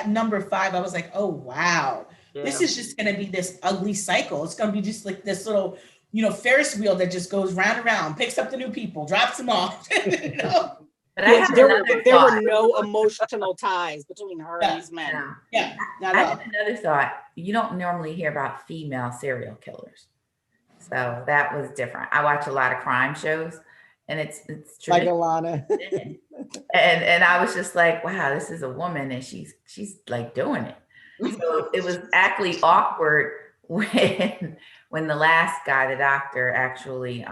Speaker 2: number 5, I was like, oh wow, this is just gonna be this ugly cycle. It's gonna be just like this little, you know, Ferris wheel that just goes round and round, picks up the new people, drops them off. You know?
Speaker 4: But
Speaker 5: there were no emotional ties between her and these men.
Speaker 2: Yeah,
Speaker 4: I had another thought. You don't normally hear about female serial killers, so that was different. I watch a lot of crime shows, and it's
Speaker 3: like Alana.
Speaker 4: and I was just like, wow, this is a woman, and she's like doing it. So it was actually awkward when the last guy, the doctor, actually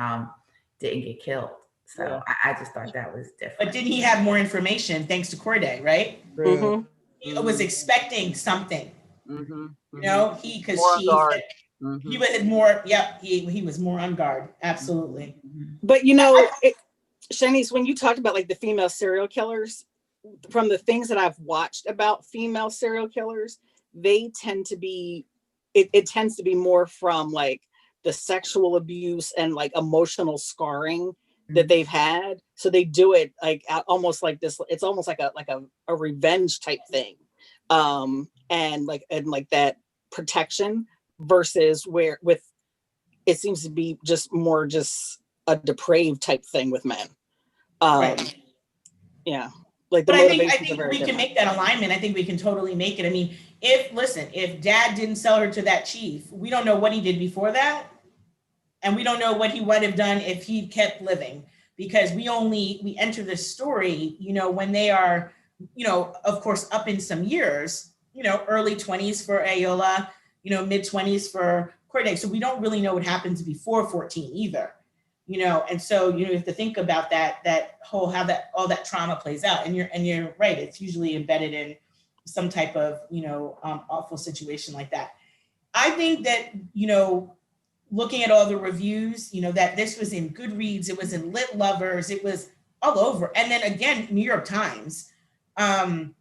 Speaker 4: didn't get killed. So I just thought that was different.
Speaker 2: But didn't he have more information thanks to Corday, right?
Speaker 5: Mm-hmm.
Speaker 2: He was expecting something.
Speaker 1: Mm-hmm.
Speaker 2: You know, he was more. Yep, he was more on guard. Absolutely.
Speaker 5: But you know, Shanice, when you talked about like the female serial killers, from the things that I've watched about female serial killers, they tend to be, it tends to be more from like the sexual abuse and like emotional scarring that they've had. So they do it like almost like this. It's almost like a revenge type thing, and like that protection versus where with it seems to be just more just a depraved type thing with men.
Speaker 2: Right.
Speaker 5: Yeah. Like
Speaker 2: but I think we can make that alignment. I think we can totally make it. I mean, if dad didn't sell her to that chief, we don't know what he did before that. And we don't know what he would have done if he kept living, because we enter this story, you know, when they are, you know, of course, up in some years, you know, early 20s for Ayola, you know, mid 20s for Corday. So we don't really know what happens before 14 either, you know. And so, you know, you have to think about that whole, how that, all that trauma plays out. And you're right. It's usually embedded in some type of, you know, awful situation like that. I think that, you know, looking at all the reviews, you know, that this was in Goodreads, it was in Lit Lovers, it was all over. And then again, New York Times, an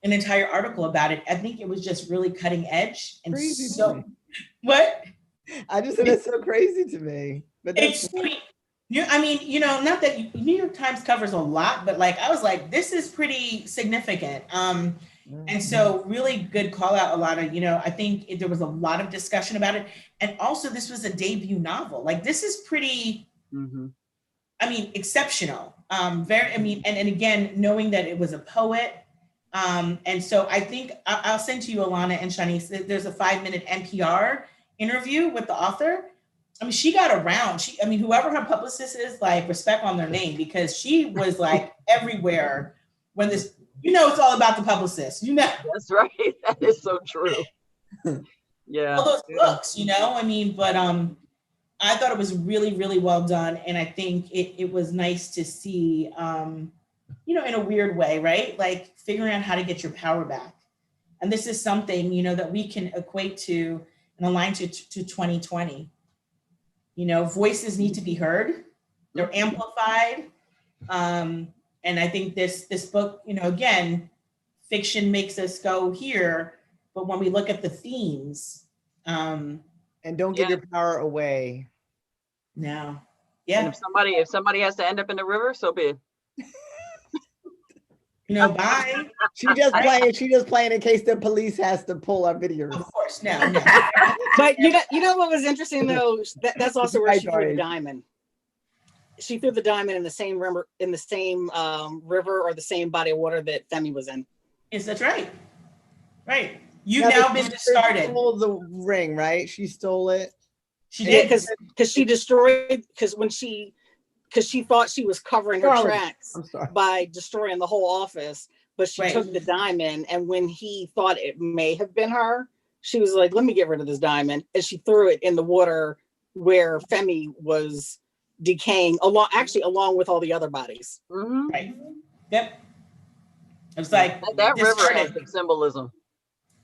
Speaker 2: entire article about it. I think it was just really cutting edge and
Speaker 3: crazy.
Speaker 2: So what?
Speaker 3: I just said it's so crazy to me. But that's
Speaker 2: I mean, you know, not that New York Times covers a lot, but like I was like, this is pretty significant. And so really good call out, Alana. You know, I think there was a lot of discussion about it. And also this was a debut novel. Like this is pretty, I mean, exceptional. And again, knowing that it was a poet. And so I think I'll send to you, Alana and Shanice, there's a 5-minute NPR interview with the author. I mean, she got around. Whoever her publicist is, like, respect on their name, because she was like everywhere when this, you know, it's all about the publicist, you know.
Speaker 1: That's right. That is so true. Yeah.
Speaker 2: All those books, you know, I mean, but I thought it was really, really well done. And I think it was nice to see, you know, in a weird way, right? Like figuring out how to get your power back. And this is something, you know, that we can equate to and align to 2020. You know, voices need to be heard. They're amplified. And I think this book, you know, again, fiction makes us go here, but when we look at the themes,
Speaker 3: and don't give your power away.
Speaker 2: No. Yeah.
Speaker 1: And if somebody has to end up in the river, so be it.
Speaker 2: You know, bye.
Speaker 3: She just playing in case the police has to pull our videos.
Speaker 2: Of course, no.
Speaker 5: But you know what was interesting though? That's also where she threw the diamond. She threw the diamond in the same river, or the same body of water that Femi was in.
Speaker 2: Yes, that's right. Right. You've
Speaker 3: Now,
Speaker 2: now
Speaker 3: the
Speaker 2: been
Speaker 3: sister
Speaker 2: discarded.
Speaker 3: stole the ring, right? She stole it.
Speaker 2: She
Speaker 5: Yeah,
Speaker 2: did.
Speaker 5: because she destroyed, because she thought she was covering her
Speaker 3: Darling,
Speaker 5: tracks
Speaker 3: I'm sorry.
Speaker 5: by destroying the whole office, but she
Speaker 2: Right.
Speaker 5: took the diamond, and when he thought it may have been her, she was like, let me get rid of this diamond, and she threw it in the water where Femi was decaying along with all the other bodies.
Speaker 1: Mhm.
Speaker 2: Right. Yep. It was like
Speaker 1: That river has
Speaker 2: discarded.
Speaker 1: some symbolism.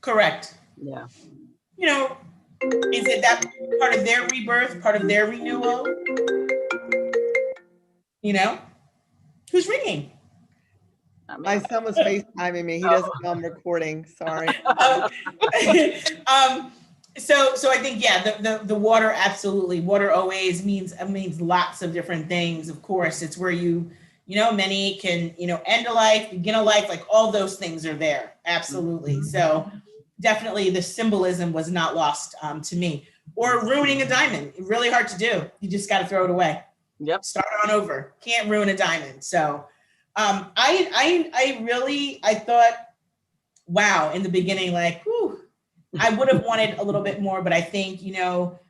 Speaker 2: Correct.
Speaker 1: Yeah.
Speaker 2: You know, is it that part of their rebirth, part of their renewal? You know, who's ringing?
Speaker 1: I mean,
Speaker 3: My son was FaceTiming me. He doesn't know I'm recording. Sorry.
Speaker 2: So I think, yeah, the water, absolutely. Water always means lots of different things. Of course, it's where many can, end a life, begin a life, like all those things are there. Absolutely. So definitely the symbolism was not lost to me. Or ruining a diamond, really hard to do. You just got to throw it away.
Speaker 1: yep.
Speaker 2: Start on over. Can't ruin a diamond. So I thought, wow, in the beginning, like, whew, I would have wanted a little bit more, but I think,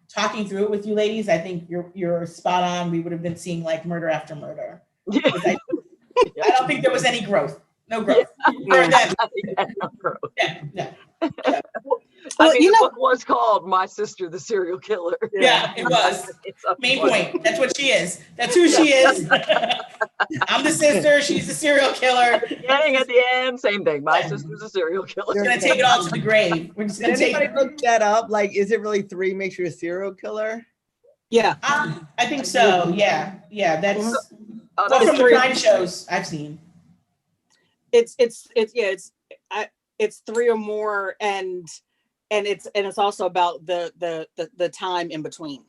Speaker 2: talking through it with you ladies, I think you're spot on. We would have been seeing like murder after murder. I don't think there was any growth. No growth. For them.
Speaker 1: No growth.
Speaker 2: Yeah.
Speaker 5: Well,
Speaker 1: the book was called My Sister, the Serial Killer.
Speaker 2: Yeah, it was.
Speaker 1: It's a
Speaker 2: Main
Speaker 1: fun-
Speaker 2: point. That's what she is. That's who she is. I'm the sister. She's the serial killer.
Speaker 1: Beginning at the end, same thing. My sister's a serial killer.
Speaker 2: We're gonna take it all to the grave. We're just
Speaker 3: Did
Speaker 2: gonna take
Speaker 3: anybody look that up? Like, is it really 3 makes you a serial killer?
Speaker 5: Yeah.
Speaker 2: I think so. Yeah. That's
Speaker 1: Oh,
Speaker 2: well,
Speaker 1: no,
Speaker 2: from the crime shows I've seen.
Speaker 5: It's 3 or more, and it's also about the time in between.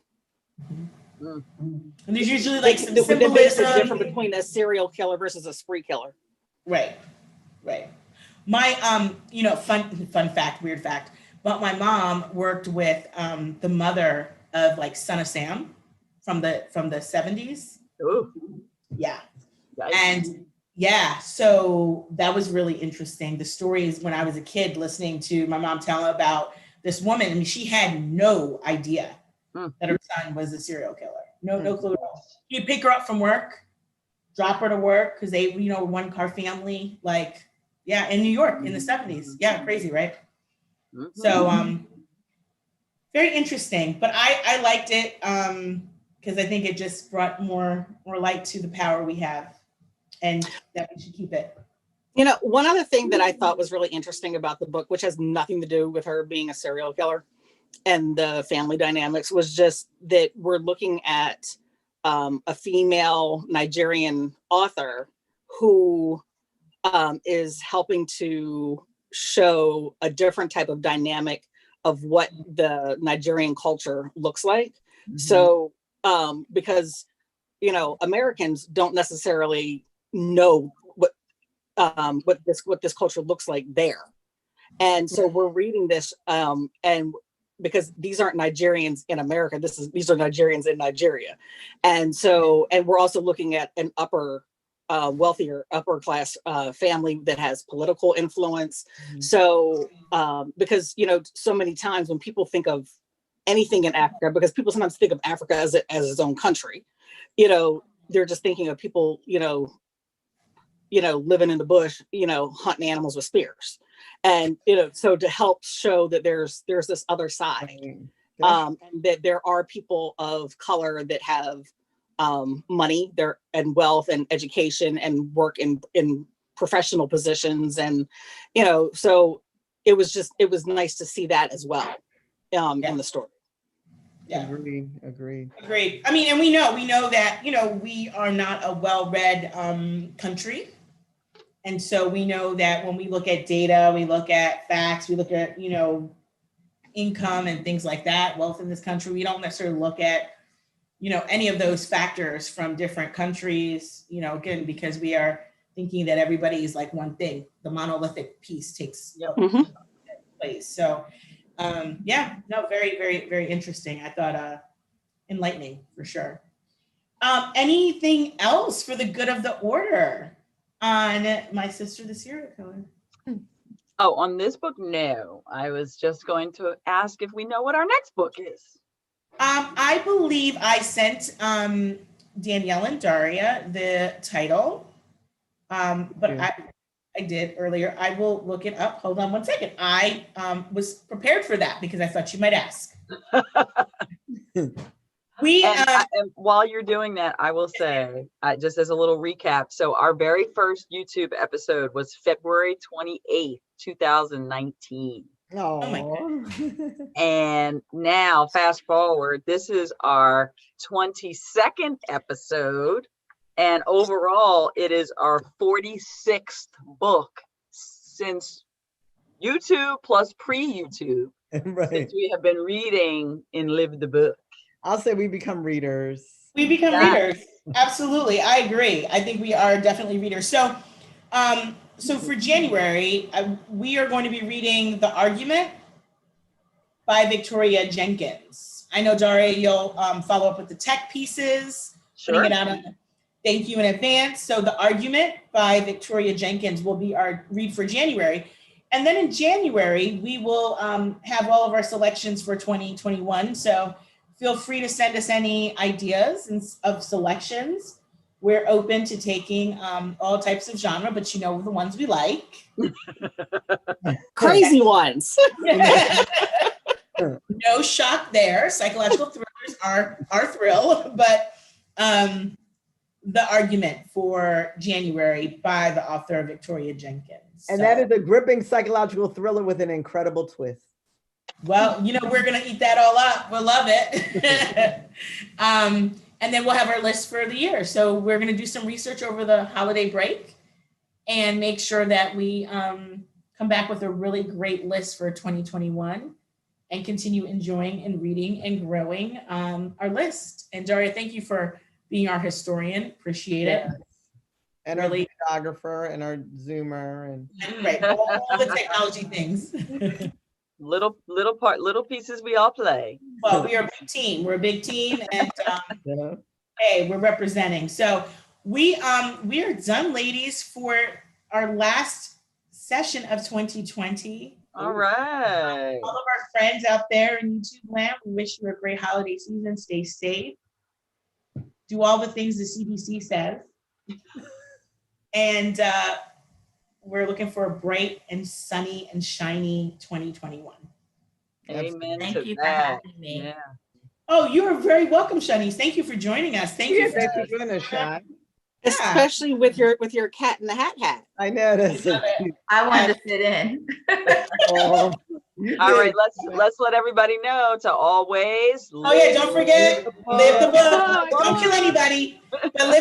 Speaker 2: And there's usually like some
Speaker 5: the basic
Speaker 2: symbolism.
Speaker 5: difference between a serial killer versus a spree killer.
Speaker 2: Right. My fun fact, weird fact, but my mom worked with the mother of like Son of Sam from the 70s.
Speaker 1: Ooh,
Speaker 2: Yeah.
Speaker 1: yikes.
Speaker 2: And yeah, so that was really interesting. The stories when I was a kid listening to my mom tell about this woman, I mean, she had no idea that her son was a serial killer. No clue at all. He'd pick her up from work, drop her to work, because they, one car family, like, yeah, in New York in the 70s. Yeah, crazy, right?
Speaker 1: Mhm.
Speaker 2: So very interesting. But I liked it because I think it just brought more light to the power we have, and that we should keep it.
Speaker 5: One other thing that I thought was really interesting about the book, which has nothing to do with her being a serial killer and the family dynamics, was just that we're looking at a female Nigerian author who is helping to show a different type of dynamic of what the Nigerian culture looks like. Mm-hmm. So because Americans don't necessarily know what this culture looks like there, and so we're reading this and because these aren't Nigerians in America, these are Nigerians in Nigeria, and we're also looking at an wealthier upper class family that has political influence. Mm-hmm. So because so many times when people think of anything in Africa, because people sometimes think of Africa as its own country, they're just thinking of people living in the bush, hunting animals with spears. And, so to help show that there's this other side, and that there are people of color that have money there and wealth and education and work in professional positions. And, so it was nice to see that as well in the story.
Speaker 2: Yeah.
Speaker 3: Agreed.
Speaker 2: I mean, and we know that, we are not a well-read country. And so we know that when we look at data, we look at facts, we look at, income and things like that, wealth in this country, we don't necessarily look at, any of those factors from different countries, again, because we are thinking that everybody is like one thing. The monolithic piece takes place. So, very, very, very interesting. I thought enlightening for sure. Anything else for the good of the order on My Sister, the Serial Killer?
Speaker 1: Oh, on this book, no. I was just going to ask if we know what our next book is.
Speaker 2: I believe I sent Danielle and Daria the title, but I did earlier. I will look it up. Hold on one second. I was prepared for that because I thought you might ask.
Speaker 1: And while you're doing that, I will say, just as a little recap, so our very first YouTube episode was February 28th, 2019.
Speaker 2: Oh my God.
Speaker 1: And now, fast forward, this is our 22nd episode. And overall, it is our 46th book since YouTube plus pre-YouTube.
Speaker 3: Right.
Speaker 1: Since we have been reading and lived the book.
Speaker 3: I'll say we become readers.
Speaker 2: We become readers. Absolutely. I agree. I think we are definitely readers. So, so for January, we are going to be reading The Argument by Victoria Jenkins. I know, Daria, you'll follow up with the tech pieces.
Speaker 1: Sure.
Speaker 2: Putting it out on, thank you in advance. So The Argument by Victoria Jenkins will be our read for January. And then in January, we will have all of our selections for 2021. So feel free to send us any ideas of selections. We're open to taking all types of genre, but you know the ones we like.
Speaker 5: Crazy ones.
Speaker 2: No shock there. Psychological thrillers are our thrill, but The Argument for January by the author Victoria Jenkins.
Speaker 3: And that is a gripping psychological thriller with an incredible twist.
Speaker 2: Well, you know, we're going to eat that all up. We'll love it. And then we'll have our list for the year. So we're going to do some research over the holiday break and make sure that we come back with a really great list for 2021 and continue enjoying and reading and growing our list. And Daria, thank you for being our historian. Appreciate it.
Speaker 3: And really, our videographer and our Zoomer and
Speaker 2: right, all the technology things.
Speaker 1: little pieces we all play.
Speaker 2: Well, we are a big team. We're a big team, and hey, we're representing. So we are done, ladies, for our last session of 2020.
Speaker 1: All right.
Speaker 2: All of our friends out there in YouTube land, we wish you a great holiday season. Stay safe. Do all the things the CDC says. And we're looking for a bright and sunny and shiny 2021.
Speaker 1: Amen.
Speaker 4: Thank you for having me.
Speaker 1: Yeah.
Speaker 2: Oh, you are very welcome, Shanice. Thank you for joining us. Thank you
Speaker 3: for joining us, Shai.
Speaker 5: Especially with your Cat in the Hat hat.
Speaker 3: I know that's so cute.
Speaker 4: I wanted to sit in.
Speaker 3: Oh,
Speaker 1: all right, let's let everybody know to always.
Speaker 2: Oh yeah, don't forget, live the book. Don't kill anybody, but live